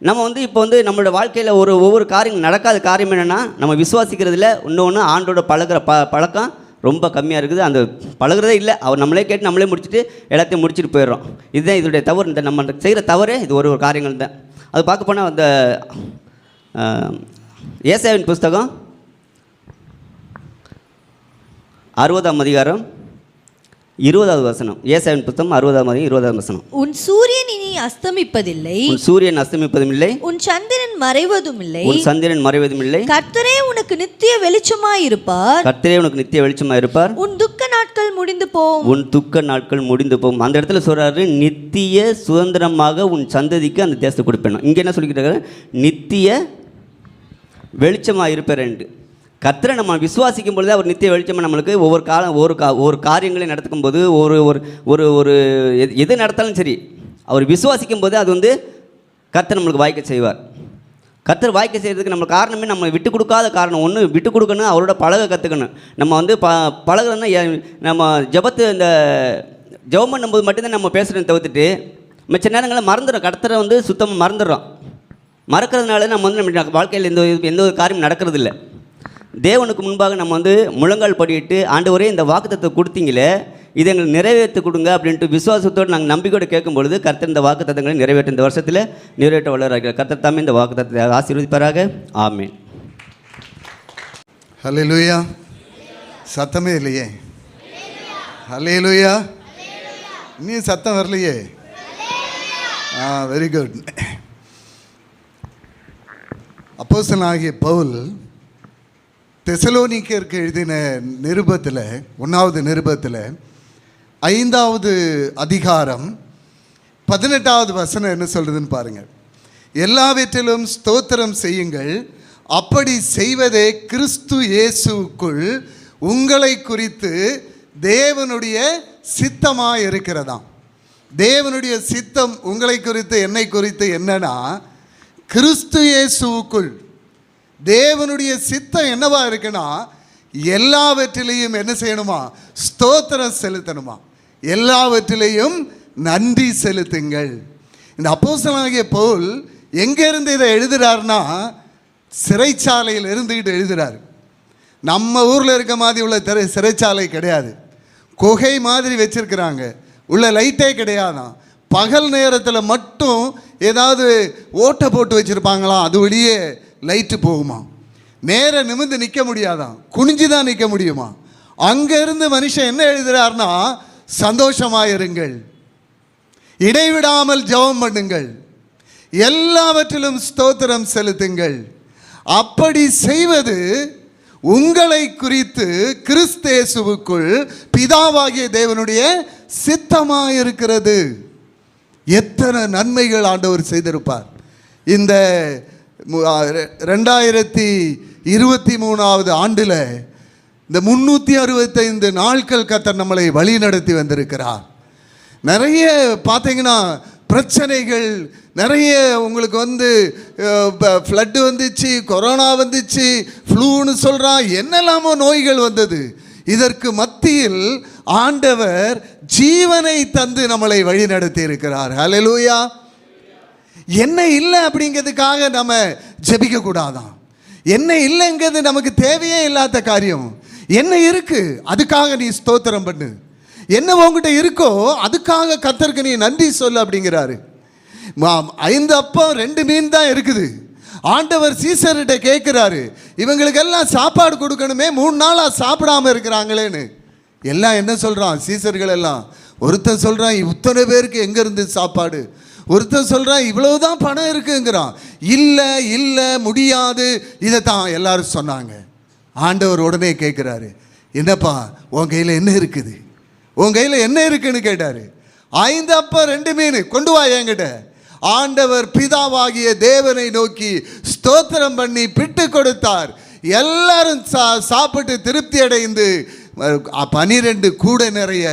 நம்ம வந்து இப்போ வந்து நம்மளோட வாழ்க்கையில் ஒவ்வொரு காரியம் நடக்காத காரியம் என்னென்னா, நம்ம விசுவாசிக்கிறதுல இன்னொன்று ஆண்டோட பழகிற பழக்கம் ரொம்ப கம்மியாக இருக்குது. அந்த பழகிறதே இல்லை. அவர் நம்மளே கேட்டு நம்மளே முடிச்சுட்டு எல்லாத்தையும் முடிச்சுட்டு போயிடுறோம். இதுதான் இதோடைய தவறு. இந்த நம்ம செய்கிற தவறே இது ஒரு காரியங்கள் தான். அது பார்க்க போனால் அந்த ஏசாயாவின் புஸ்தகம் 60ஆம் அதிகாரம் 20வது வசனம். ஏசாயாவின் புத்தகம் 60ஆம் அதிகாரம் 20வது வசனம். உன் சூரியன் இனி அஸ்தமிப்பதில்லை, உன் சூரியன் அஸ்தமிப்பதும் இல்லை, உன் சந்திரன் மறைவதும் இல்லை, உன் சந்திரன் மறைவதும் இல்லை. கர்த்தரே உனக்கு நித்திய வெளிச்சமாயிருப்பார், கர்த்தரே உனக்கு நித்திய வெளிச்சமாயிருப்பார். உன் துக்க நாட்கள் முடிந்து போம், உன் துக்க நாட்கள் முடிந்து போகும். அந்த இடத்துல சொல்றாரு, நித்திய சுதந்திரமாக உன் சந்ததிக்கு அந்த தேசத்தை கொடுப்பேன். இங்கே என்ன சொல்லிக்கிட்டாரு? நித்திய வெளிச்சமாக இருப்பார் என்று. கர்த்தரை நம்ம விசுவாசிக்கும் பொழுது அவர் நித்திய வெளிச்சமாக நம்மளுக்கு ஒவ்வொரு காலம் ஒவ்வொரு காரியங்களை நடத்துக்கும் போது ஒரு எது நடத்தாலும் சரி, அவர் விசுவாசிக்கும் போது அது வந்து கர்த்தர் நம்மளுக்கு வாய்க்க செய்வார். கர்த்தர் வாய்க்க செய்கிறதுக்கு நம்ம காரணமே நம்ம விட்டு கொடுக்காத காரணம். ஒன்று, விட்டு கொடுக்கணும், அவரோட பழக கற்றுக்கணும். நம்ம வந்து பழகிறோன்னா நம்ம இந்த ஜெபம் பண்ணும்போது மட்டும்தான் நம்ம பேசுகிறத தவிர்த்துட்டு மிச்ச நேரங்களில் மறந்துடும். கர்த்தரை வந்து சுத்தமாக மறந்துடுறோம். மறக்கிறதுனால நம்ம வந்து நம்ம வாழ்க்கையில் எந்த ஒரு காரியம் நடக்கிறதில்ல. தேவனுக்கு முன்பாக நம்ம வந்து முழங்கால் படிட்டு, ஆண்டவரே இந்த வாக்குத்தத்தை கொடுத்தீங்களே, இதை எங்களுக்கு நிறைவேற்றி கொடுங்க அப்படின்ட்டு விசுவாசத்தோடு நாங்கள் நம்பிக்கையோடு கேட்கும்பொழுது கர்த்தர் இந்த வாக்குத்தத்தங்களை நிறைவேற்ற இந்த வருஷத்தில் நிறைவேற்ற வல்லவராக கர்த்தர் தாமே இந்த வாக்குத்தத்தை ஆசீர்வதிப்பாராக. ஆமென். ஹல்லேலூயா. சத்தமே இல்லையே. ஹல்லேலூயா. இன்னும் சத்தம் வரலையே. Very good. அப்போஸ்தலனாகிய பவுல் தெசலோனிக்கருக்கு எழுதின நிருபத்தில் 1வது நிருபத்தில் 5வது அதிகாரம் 18வது வசனம் என்ன சொல்கிறதுன்னு பாருங்கள். எல்லாவற்றிலும் ஸ்தோத்திரம் செய்யுங்கள், அப்படி செய்வதே கிறிஸ்து இயேசுக்குள் உங்களை குறித்து தேவனுடைய சித்தமாக இருக்கிறதாம். தேவனுடைய சித்தம் உங்களை குறித்து என்னை குறித்து என்னன்னா, கிறிஸ்து இயேசுக்குள் தேவனுடைய சித்தம் என்னவா இருக்குன்னா, எல்லாவற்றிலையும் என்ன செய்யணுமா? ஸ்தோத்திரம் செலுத்தணுமா? எல்லாவற்றிலையும் நன்றி செலுத்துங்கள். இந்த அப்போஸ்தலனாகிய பவுல் எங்கேருந்து இதை எழுதுகிறார்னா, சிறைச்சாலையில் இருந்துக்கிட்டு எழுதுகிறார். நம்ம ஊரில் இருக்க மாதிரி உள்ள சிறைச்சாலை கிடையாது. குகை மாதிரி வச்சிருக்கிறாங்க. உள்ள லைட்டே கிடையாதான். பகல் நேரத்தில் மட்டும் ஏதாவது ஓட்டை போட்டு வச்சுருப்பாங்களாம், அது வழியே லைட்டு போகுமா. நேர நிமிர்ந்து நிற்க முடியாதான், குனிஞ்சு தான் நிற்க முடியுமா. அங்கேருந்து மனுஷன் என்ன எழுதுகிறார்னா, சந்தோஷமாயிருங்கள், இடைவிடாமல் ஜெபம் பண்ணுங்கள், எல்லாவற்றிலும் ஸ்தோத்திரம் செலுத்துங்கள். அப்படி செய்வது உங்களை குறித்து கிறிஸ்தேசுவுக்குள் பிதாவாகிய தேவனுடைய சித்தமாயிருக்கிறது. எத்தனை நன்மைகள் ஆண்டவர் செய்திருப்பார். இந்த 2023 ஆண்டில் இந்த 365 நாட்கள் கர்த்தர் நம்மளை வழி நடத்தி வந்திருக்கிறார். நிறைய பார்த்தீங்கன்னா பிரச்சனைகள் நிறைய, உங்களுக்கு ஃப்ளட்டு வந்துச்சு, கொரோனா வந்துச்சு, ஃப்ளூன்னு சொல்கிறான், என்னெல்லாமோ நோய்கள் வந்தது. இதற்கு மத்தியில் ஆண்டவர் ஜீவனை தந்து நம்மளை வழி நடத்தி இருக்கிறார். ஹல்லேலூயா. என்ன இல்லை அப்படிங்கிறதுக்காக நம்ம ஜெபிக்க கூடாதான். என்ன இல்லைங்கிறது நமக்கு தேவையே இல்லாத காரியம். என்ன இருக்கு அதுக்காக நீ ஸ்தோத்திரம் பண்ணு. என்ன உங்ககிட்ட இருக்கோ அதுக்காக கர்த்தருக்கு நீ நன்றி சொல்லு அப்படிங்கிறாரு. 5 அப்பம் 2 மீன் தான் இருக்குது. ஆண்டவர் சீசர்கிட்ட கேட்குறாரு, இவங்களுக்கெல்லாம் சாப்பாடு கொடுக்கணுமே, 3 நாளாக சாப்பிடாம இருக்கிறாங்களேன்னு. எல்லாம் என்ன சொல்கிறான் சீசர்கள் எல்லாம்? ஒருத்தன் சொல்கிறான், இத்தனை பேருக்கு எங்கேருந்து சாப்பாடு. ஒருத்தன் சொல்கிறான், இவ்வளவுதான் பணம் இருக்குங்கிறான். இல்லை இல்லை முடியாது, இதை தான் எல்லாரும் சொன்னாங்க. ஆண்டவர் உடனே கேட்குறாரு, என்னப்பா உன் கையில் என்ன இருக்குது, உன் கையில் என்ன இருக்குன்னு கேட்டார். 5 அப்பம் 2 மீன் கொண்டு வா என்கிட்ட. ஆண்டவர் பிதாவாகிய தேவனை நோக்கி ஸ்தோத்திரம் பண்ணி பிட்டு கொடுத்தார். எல்லாரும் சாப்பிட்டு திருப்தி அடைந்து 12 கூட நிறைய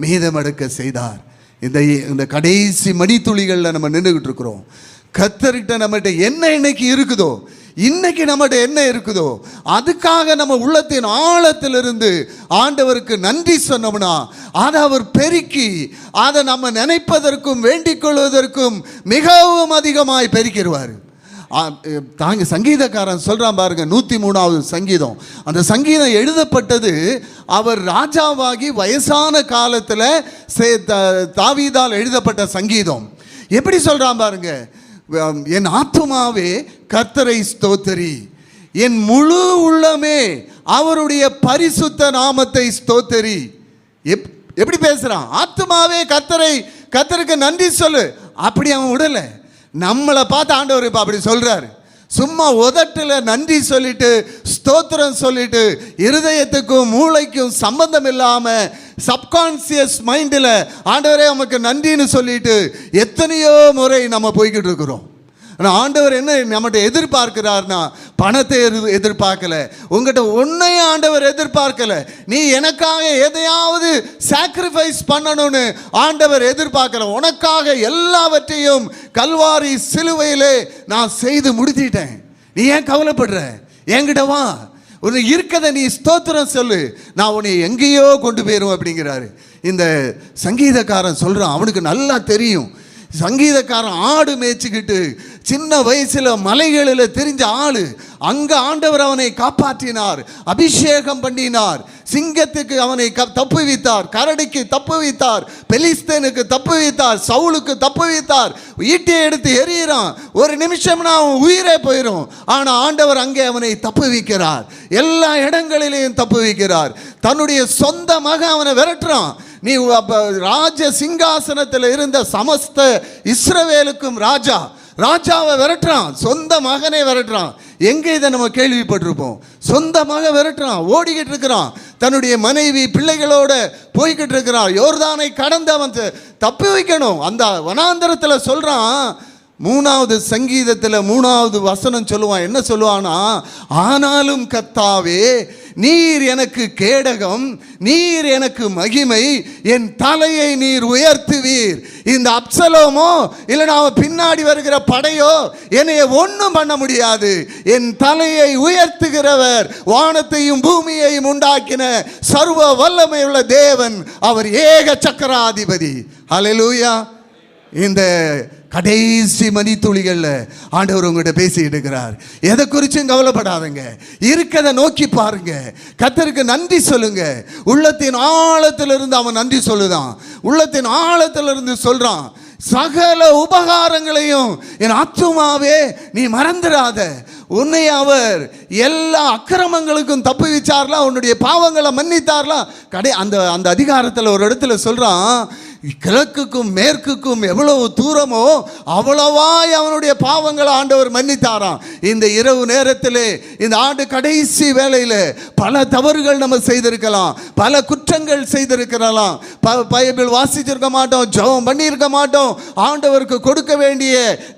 மீதமெடுக்க செய்தார். இந்த கடைசி மணித்துளிகளில் நம்ம நின்றுக்கிட்டு இருக்கிறோம். கர்த்தர்கிட்ட நம்மகிட்ட என்ன இன்னைக்கு இருக்குதோ, இன்னைக்கு நம்மகிட்ட என்ன இருக்குதோ அதுக்காக நம்ம உள்ளத்தின் ஆழத்திலிருந்து ஆண்டவருக்கு நன்றி சொன்னோம்னா அதை அவர் பெருக்கி அதை நம்ம நினைப்பதற்கும் வேண்டிக் கொள்வதற்கும் மிகவும் அதிகமாய் பெருக்கிடுவார். சங்கீதக்காரன் சொல்கிறான் பாருங்க, 103வது சங்கீதம். அந்த சங்கீதம் எழுதப்பட்டது அவர் ராஜாவாகி வயசான காலத்தில் தாவீதால் எழுதப்பட்ட சங்கீதம். எப்படி சொல்கிறான் பாருங்க, என் ஆத்துமாவே கர்த்தரை ஸ்தோத்தரி, என் முழு உள்ளமே அவருடைய பரிசுத்த நாமத்தை ஸ்தோத்தரி. எப்படி பேசுகிறான்? ஆத்துமாவே கர்த்தருக்கு நன்றி சொல்லு. அப்படி அவன் விடலை. நம்மளை பார்த்து ஆண்டவர் இப்போ அப்படி சொல்கிறாரு. சும்மா உதட்டில் நன்றி சொல்லிட்டு ஸ்தோத்திரம் சொல்லிட்டு இருதயத்துக்கும் மூளைக்கும் சம்பந்தம் இல்லாமல் சப்கான்சியஸ் மைண்டில் ஆண்டவரே நமக்கு நன்றின்னு சொல்லிட்டு எத்தனையோ முறை நம்ம போய்கிட்டு இருக்கிறோம். ஆனால் ஆண்டவர் என்ன நம்மகிட்ட எதிர்பார்க்கிறார்னா, பணத்தை எதிர்பார்க்கல, உங்கள்கிட்ட ஒன்றையும் ஆண்டவர் எதிர்பார்க்கல. நீ எனக்காக எதையாவது சாக்ரிஃபைஸ் பண்ணணும்னு ஆண்டவர் எதிர்பார்க்கல. உனக்காக எல்லாவற்றையும் கல்வாரி சிலுவையிலே நான் செய்து முடித்திட்டேன். நீ ஏன் கவலைப்படுற? என்கிட்ட வா, உன்னை இருக்கதை நீ ஸ்தோத்திரம் சொல்லு, நான் உன்னை எங்கேயோ கொண்டு போயிடும் அப்படிங்கிறாரு. இந்த சங்கீதக்காரன் சொல்கிறான், அவனுக்கு நல்லா தெரியும். சங்கீதக்காரன் ஆடு மேய்ச்சிக்கிட்டு சின்ன வயசில் மலைகளில் தெரிஞ்ச ஆள். அங்கே ஆண்டவர் அவனை காப்பாற்றினார், அபிஷேகம் பண்ணினார், சிங்கத்துக்கு அவனை தப்புவித்தார், கரடிக்கு தப்புவித்தார், பெலிஸ்தேனுக்கு தப்புவித்தார், சவுலுக்கு தப்புவித்தார். ஈட்டியை எடுத்து எறிகிறான், ஒரு நிமிஷம்னா அவன் உயிரே போயிடும். ஆனால் ஆண்டவர் அங்கே அவனை தப்புவிக்கிறார், எல்லா இடங்களிலேயும் தப்புவிக்கிறார். தன்னுடைய சொந்த மகன் அவனை விரட்டுறான். நீ ராஜ சிங்காசனத்தில் இருந்த சமஸ்த இஸ்ரவேலுக்கும் ராஜாவை விரட்டுறான், சொந்த மகனை விரட்டுறான். எங்கே இதை நம்ம கேள்விப்பட்டிருப்போம்? சொந்த மகன் விரட்டுறான், ஓடிக்கிட்டு இருக்கிறான், தன்னுடைய மனைவி பிள்ளைகளோட போய்கிட்டு இருக்கிறான். யோர்தானை கடந்து அவன் தப்பி வைக்கணும். அந்த வனாந்தரத்தில் சொல்கிறான், 3வது சங்கீதத்தில் 3வது வசனம் சொல்லுவான். என்ன சொல்லுவானா, ஆனாலும் கர்த்தாவே நீர் எனக்கு கேடகம், நீர் எனக்கு மகிமை, என் தலையை நீர் உயர்த்துவீர். இந்த அப்சலோமோ இல்லைனா அவன் பின்னாடி வருகிற படையோ என்னைய ஒன்றும் பண்ண முடியாது. என் தலையை உயர்த்துகிறவர் வானத்தையும் பூமியையும் உண்டாக்கின சர்வ வல்லமையுள்ள தேவன், அவர் ஏக சக்கராதிபதி. ஹல்லேலூயா. இந்த கடைசி மணித்துளிகளில் ஆண்டவர் உங்கள்கிட்ட பேசிட்டு இருக்கிறார். எதை குறிச்சும் கவலைப்படாதுங்க, இருக்கதை நோக்கி பாருங்க, கர்த்தருக்கு நன்றி சொல்லுங்க. உள்ளத்தின் ஆழத்திலிருந்து அவன் நன்றி சொல்லுதான், உள்ளத்தின் ஆழத்திலிருந்து சொல்றான், சகல உபகாரங்களையும் என் ஆத்துமாவே நீ மறந்துடாத, உன்னை அவர் எல்லா அக்கிரமங்களுக்கும் தப்பு வச்சார்லாம், உன்னுடைய பாவங்களை மன்னித்தார்லாம். அந்த அதிகாரத்தில் ஒரு இடத்துல சொல்றான், கிழக்குக்கும் மேற்குக்கும் எவ்வளவு தூரமோ அவ்வளவாய் அவனுடைய பாவங்களை ஆண்டவர் மன்னித்தாராம். இந்த இரவு நேரத்தில், இந்த ஆண்டு கடைசி வேளையில் பல தவறுகள் நம்ம செய்திருக்கலாம், பல குற்றங்கள் செய்திருக்கலாம், பைபிள் வாசிச்சிருக்க மாட்டோம், ஜெபம் பண்ணியிருக்க மாட்டோம், ஆண்டவருக்கு கொடுக்க வேண்டிய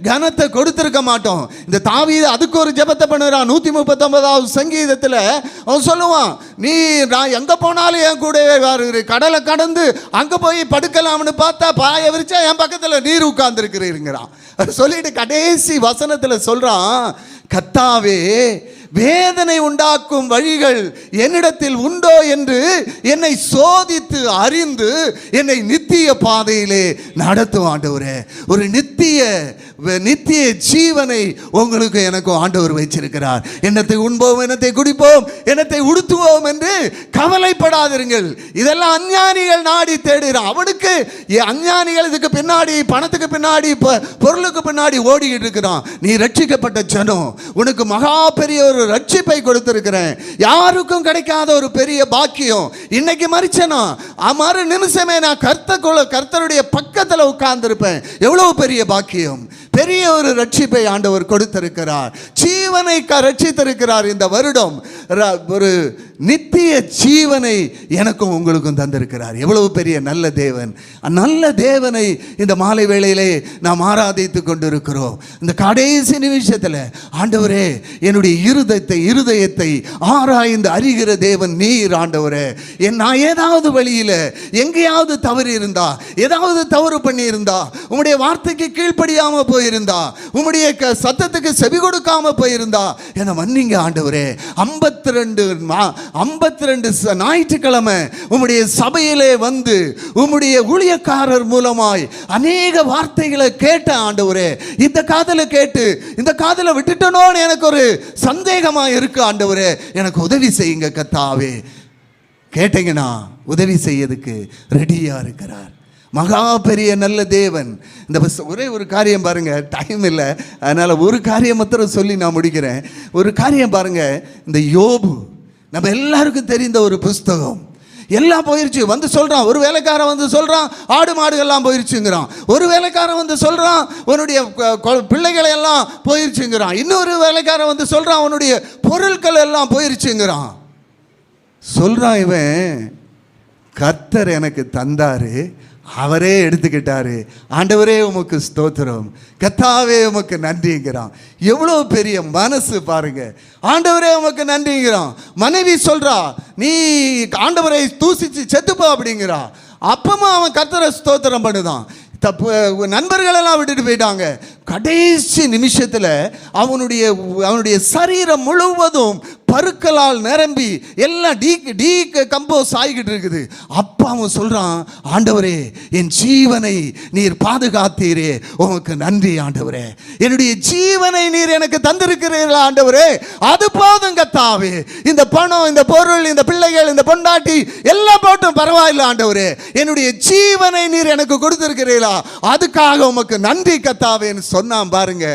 கனத்தை கொடுத்திருக்க மாட்டோம். இந்த தாவீது அதுக்கு ஒரு ஜெபத்தை பண்ணுறான். 139வது சங்கீதத்தில் அவன் சொல்லுவான், நீ நான் எங்கே போனாலும் என் கூடவே வருகிற, கடலை கடந்து அங்கே போய் படுக்கலாம் பார்த்தா பாய விரிச்சா என் பக்கத்தில் நீர் உட்கார்ந்து இருக்கிறீங்கிறான். சொல்லிட்டு கடைசி வசனத்தில் சொல்றான், கர்த்தாவே வேதனை உண்டாக்கும் வழிகள் என்னிடத்தில் உண்டோ என்று என்னை சோதித்து அறிந்து என்னை நித்திய பாதையிலே நடத்தும் ஆண்டவரே. ஒரு நித்திய ஜீவனை உங்களுக்கு எனக்கும் ஆண்டவர் வைச்சிருக்கிறார். என்னத்தை உண்போம், என்னத்தை குடிப்போம், என்னத்தை உடுத்துவோம் என்று கவலைப்படாதிருங்கள். இதெல்லாம் அஞ்ஞானிகள் நாடி தேடுகிறான். அவனுக்கு அஞ்ஞானிகள் இதுக்கு பின்னாடி, பணத்துக்கு பின்னாடி, பொருளுக்கு பின்னாடி ஓடிக்கிட்டு இருக்கிறான். நீ ரட்சிக்கப்பட்ட ஜனம், உனக்கு மகா பெரிய ஒரு ரட்சிப்பை கொடுத்திருக்கிறேன். யாருக்கும் கிடைக்காத ஒரு பெரிய பாக்கியம். இன்னைக்கு மரிச்சனா மறு நிமிஷமே நான் கர்த்தருடைய பக்கத்தில் உட்கார்ந்திருப்பேன். எவ்வளவு பெரிய பாக்கியம், பெரிய ஒரு ரட்சிப்பை ஆண்டவர் கொடுத்திருக்கிறார். ஜீவனை ரட்சித்திருக்கிறார். இந்த வருடம் ஒரு நித்திய ஜீவனை எனக்கும் உங்களுக்கும் தந்திருக்கிறார். எவ்வளவு பெரிய நல்ல தேவன். நல்ல தேவனை இந்த மாலை வேளையிலே நாம் ஆராதித்து கொண்டிருக்கிறோம். இந்த கடைசி நிமிஷத்தில் ஆண்டவரே, என்னுடைய இருதயத்தை ஆராய்ந்து அறிகிற தேவன் நீர் ஆண்டவரே. நான் ஏதாவது வழியில் எங்கேயாவது தவறு இருந்தா, ஏதாவது தவறு பண்ணி இருந்தா, உம்முடைய வார்த்தைக்கு கீழ்ப்படியாம போயிருந்தா, உம்முடைய சத்தத்துக்கு செவி கொடுக்காம போயிருந்தா என்னை மன்னிங்க ஆண்டவரே. 52 ஞாயிற்றுக்கிழமை உம்முடைய சபையிலே வந்து உம்முடைய ஊழியக்காரர் மூலமாய் அநேக வார்த்தைகளை கேட்ட ஆண்டவரே. இந்த காதல கேட்டு இந்த காதல விட்டுட்டனோன்னு எனக்கு ஒரு சந்தேகமா இருக்கு ஆண்டவரே. எனக்கு உதவி செய்யுங்க கர்த்தாவே. கேட்டீங்கன்னா உதவி செய்யறதுக்கு ரெடியா இருக்கிறார். மகா பெரிய நல்ல தேவன். இந்த ஒரே ஒரு காரியம் பாருங்க, டைம் இல்லை, அதனால ஒரு காரியம் மாத்திரம் சொல்லி நான் முடிக்கிறேன். ஒரு காரியம் பாருங்க, இந்த யோபு நம்ம எல்லாருக்கும் தெரிந்த ஒரு புஸ்தகம். எல்லாம் போயிருச்சு வந்து சொல்றான். ஒரு வேலைக்காரன் வந்து சொல்றான், ஆடு மாடுகள்லாம் போயிருச்சுங்கிறான். ஒரு வேலைக்காரன் வந்து சொல்றான், உன்னுடைய பிள்ளைகளை எல்லாம் போயிருச்சுங்கிறான். இன்னொரு வேலைக்காரன் வந்து சொல்றான், உன்னுடைய பொருட்கள் எல்லாம் போயிருச்சுங்கிறான். சொல்றான் இவன், கர்த்தர் எனக்கு தந்தாரு, அவரே எடுத்துக்கிட்டாரு, ஆண்டவரே உமக்கு ஸ்தோத்திரம், கர்த்தாவே உமக்கு நன்றிங்கிறான். எவ்வளோ பெரிய மனசு பாருங்க. ஆண்டவரே உமக்கு நன்றிங்கிறான். மனைவி சொல்றா, நீ ஆண்டவரை தூசிச்சு செத்துப்போ அப்படிங்கிறா. அப்பமா அவன் கர்த்தரை ஸ்தோத்திரம் பண்ணுதான். நண்பர்களெல்லாம் விட்டுட்டு போயிட்டாங்க. கடைசி நிமிஷத்தில் அவனுடைய சரீரம் முழுவதும் பருக்களால் நிரம்பி எல்லாம் கம்போஸ் ஆகிக்கிட்டு இருக்குது. அப்பா அவன் சொல்றான், ஆண்டவரே என் ஜீவனை நீர் பாதுகாத்தீரே, உமக்கு நன்றி ஆண்டவரே. என்னுடைய ஜீவனை நீர் எனக்கு தந்திருக்கிறீர்களா ஆண்டவரே, அது போதும் கர்த்தாவே. இந்த பணம், இந்த பொருள், இந்த பிள்ளைகள், இந்த பொண்டாட்டி எல்லாம் போட்டும் பரவாயில்லை ஆண்டவரே, என்னுடைய ஜீவனை நீர் எனக்கு கொடுத்திருக்கிறீர்களா, அதுக்காக உமக்கு நன்றி கர்த்தாவேன்னு சொன்னான் பாருங்க.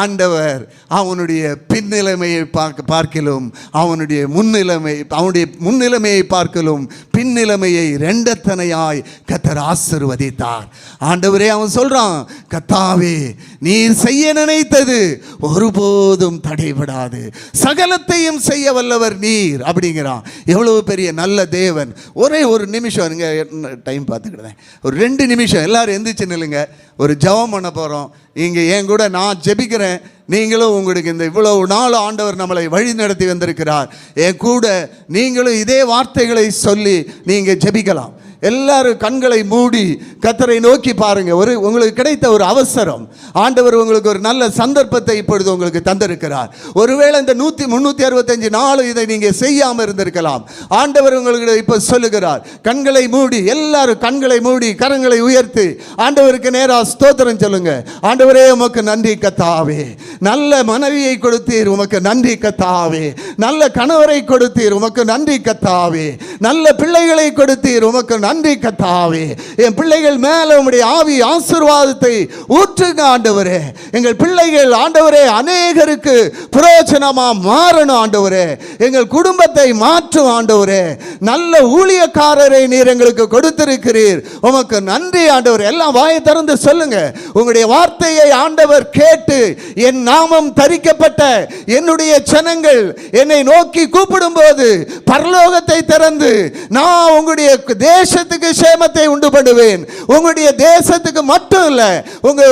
ஆண்டவர் அவனுடைய பின்னிலைமையை பார்க்கலும் அவனுடைய முன்னிலைமையை பார்க்கலும் பின்னிலைமையை ரெண்டத்தனையாய் கர்த்தர் ஆசீர்வதித்தார். ஆண்டவரே அவன் சொல்றான், கர்த்தாவே நீர் செய்ய நினைத்தது ஒருபோதும் தடைபடாது, சகலத்தையும் செய்ய வல்லவர் நீர் அப்படிங்கிறான். எவ்வளவு பெரிய நல்ல தேவன். ஒரே ஒரு நிமிஷம், டைம் பார்த்துக்கிட்டேன், ஒரு 2 நிமிஷம் எல்லாரும் எந்திரிச்சு நில்லுங்க. ஒரு ஜெபம் பண்ண போகிறோம். இங்கே என் கூட நான் ஜெபிக்கிறேன், நீங்களும் உங்களுக்கு இந்த இவ்வளவு நாள் ஆண்டவர் நம்மளை வழி நடத்தி வந்திருக்கிறார். என் கூட நீங்களும் இதே வார்த்தைகளை சொல்லி நீங்கள் ஜெபிக்கலாம். எல்லாரும் கண்களை மூடி கர்த்தரை நோக்கி பாருங்க. உங்களுக்கு கிடைத்த ஒரு அவசரம், ஆண்டவர் உங்களுக்கு ஒரு நல்ல சந்தர்ப்பத்தை இப்பொழுது உங்களுக்கு தந்திருக்கிறார். ஒருவேளை இந்த 365 நாள் இதை நீங்க செய்யாம இருந்திருக்கலாம். ஆண்டவர் உங்களுக்கு இப்ப சொல்லுகிறார், கண்களை மூடி, எல்லாரும் கண்களை மூடி கரங்களை உயர்த்தி ஆண்டவருக்கு நேராக ஸ்தோத்திரம் சொல்லுங்க. ஆண்டவரே உமக்கு நன்றி கர்த்தாவே, நல்ல மனைவியை கொடுத்தீர் உமக்கு நன்றி கர்த்தாவே, நல்ல கணவரை கொடுத்தீர் உமக்கு நன்றி கர்த்தாவே, நல்ல பிள்ளைகளை கொடுத்தீர் உமக்கு நன்றி கர்த்தாவே. என் பிள்ளைகள் மேல உம்முடைய ஆவி ஆசீர்வாதத்தை ஊற்றுங்க ஆண்டவரே. எங்கள் பிள்ளைகள் ஆண்டவரே அநேகருக்கு பிரயோஜனமா மாறணும் ஆண்டவரே. எங்கள் குடும்பத்தை மாற்றும் ஆண்டவரே. நல்ல ஊழியக்காரரை நீர் எங்களுக்கு கொடுத்திருக்கிறீர், உமக்கு நன்றி ஆண்டவரே. எல்லாம் வாயை திறந்து சொல்லுங்க. உங்களுடைய வார்த்தையை ஆண்டவர் கேட்டு என் நாமம் தரிக்கப்பட்ட என்னுடைய ஜனங்கள் என்னை நோக்கி கூப்பிடும் போது பரலோகத்தை திறந்து நான் உங்களுடைய தேசத்துக்கு சேமத்தை உண்டு பண்ணுவேன். உங்களுடைய தேசத்துக்கு மட்டும் இல்ல,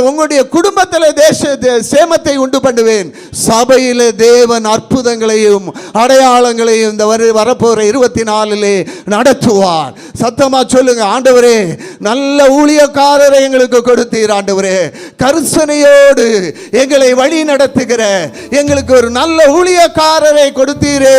உங்களுடைய குடும்பத்தில் சேமத்தை உண்டு பண்ணுவேன். சபையிலே தேவன் அற்புதங்களையும் அடையாளங்களையும் இந்த வரப்போற 24 நடத்துவார். சத்தமா சொல்லுங்க. ஆண்டவரே நல்ல ஊழியக்காரரை எங்களுக்கு கொடுத்தீர் ஆண்டவரே. கருசனையோடு எங்களை வழி நடத்துகிற எங்களுக்கு ஒரு நல்ல ஊழியக்காரரை கொடுத்தீரே,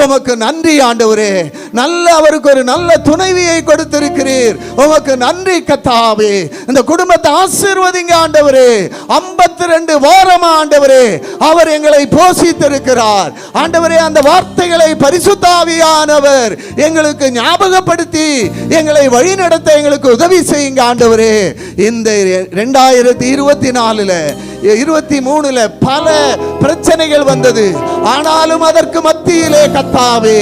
உமக்கு நன்றி ஆண்டவரே. நல்ல அவருக்கு ஒரு நல்ல துணைவியை கொடுத்திருக்கிறீர், உமக்கு நன்றி கர்த்தாவே. இந்த குடும்பத்தை ஆசீர்வதிங்க ஆண்டவரே. 52 வாரம் ஆண்டவரே அவர் எங்களை போஷித்திருக்கிறார் ஆண்டவரே. அந்த வார்த்தைகளை பரிசுத்த ஆவியானவர் எங்களுக்கு ஞாபகப்படுத்தி எங்களை வழிநடத்த எங்களுக்கு உதவி செய்யுங்க ஆண்டவரே. இந்த 2024 23 பல பிரச்சனைகள் வந்தது. ஆனாலும் அதற்கு மத்தியிலே கர்த்தாவே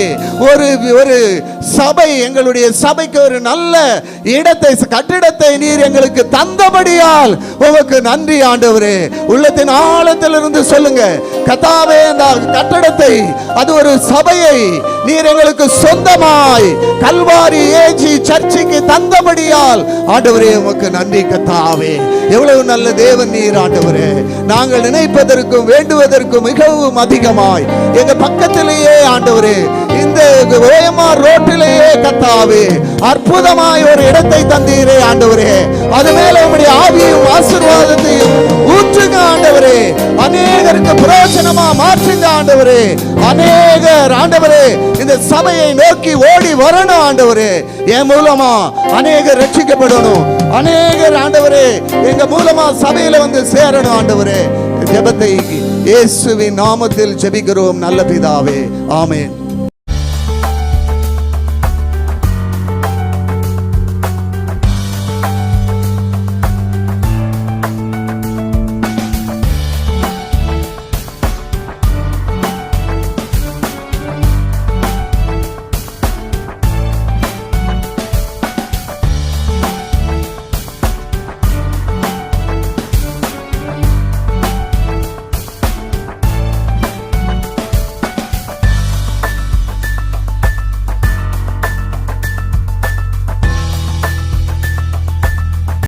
ஒரு சபை, எங்களுடைய சபைக்கு ஒரு நல்ல இடத்தை, கட்டிடத்தை நீர் எங்களுக்கு தந்தபடியால் உமக்கு நன்றி ஆண்டவரே. உள்ளத்தின் ஆழத்திலிருந்து சொல்லுங்க கர்த்தாவே, அந்த கட்டடத்தை, அது ஒரு சபையை நீர் எங்களுக்கு சொந்தமாய் கல்வாரி ஏஜி சர்ச்சுக்கு தந்தபடியால் ஆண்டவரே உமக்கு நன்றி கர்த்தாவே. எவ்வளவு நல்ல தேவன் நீர் ஆண்டவரே. நாங்கள் நினைப்பதற்கும் வேண்டுவதற்கும் மிகவும் அதிகமாய் எங்க பக்கத்திலேயே ஆண்டவரே, இந்த ஓஎம்ஆர் ரோட்டிலேயே கர்த்தாவே அற்புதமாய் ஒரு இடத்தை தந்தீரே ஆண்டவரே. அது மேல உம்முடைய ஆவியையும் ஆசீர்வாதத்தையும் ஊற்றுங்க ஆண்டவரே. அநேகருக்கு பிரயோஜனமா மாற்றுங்க ஆண்டவரே. அநேகர் ஆண்டவரே இந்த சபையை நோக்கி ஓடி வரணும் ஆண்டவரே. என் மூலமா அநேகர் ரட்சிக்கப்படணும். அநேகர் ஆண்டவரே எங்க மூலமா சபையில வந்து சேரணும் ஆண்டவரே. ஜெபத்தை இயேசுவின் நாமத்தில் ஜெபிக்கிறோம் நல்ல பிதாவே, ஆமென்.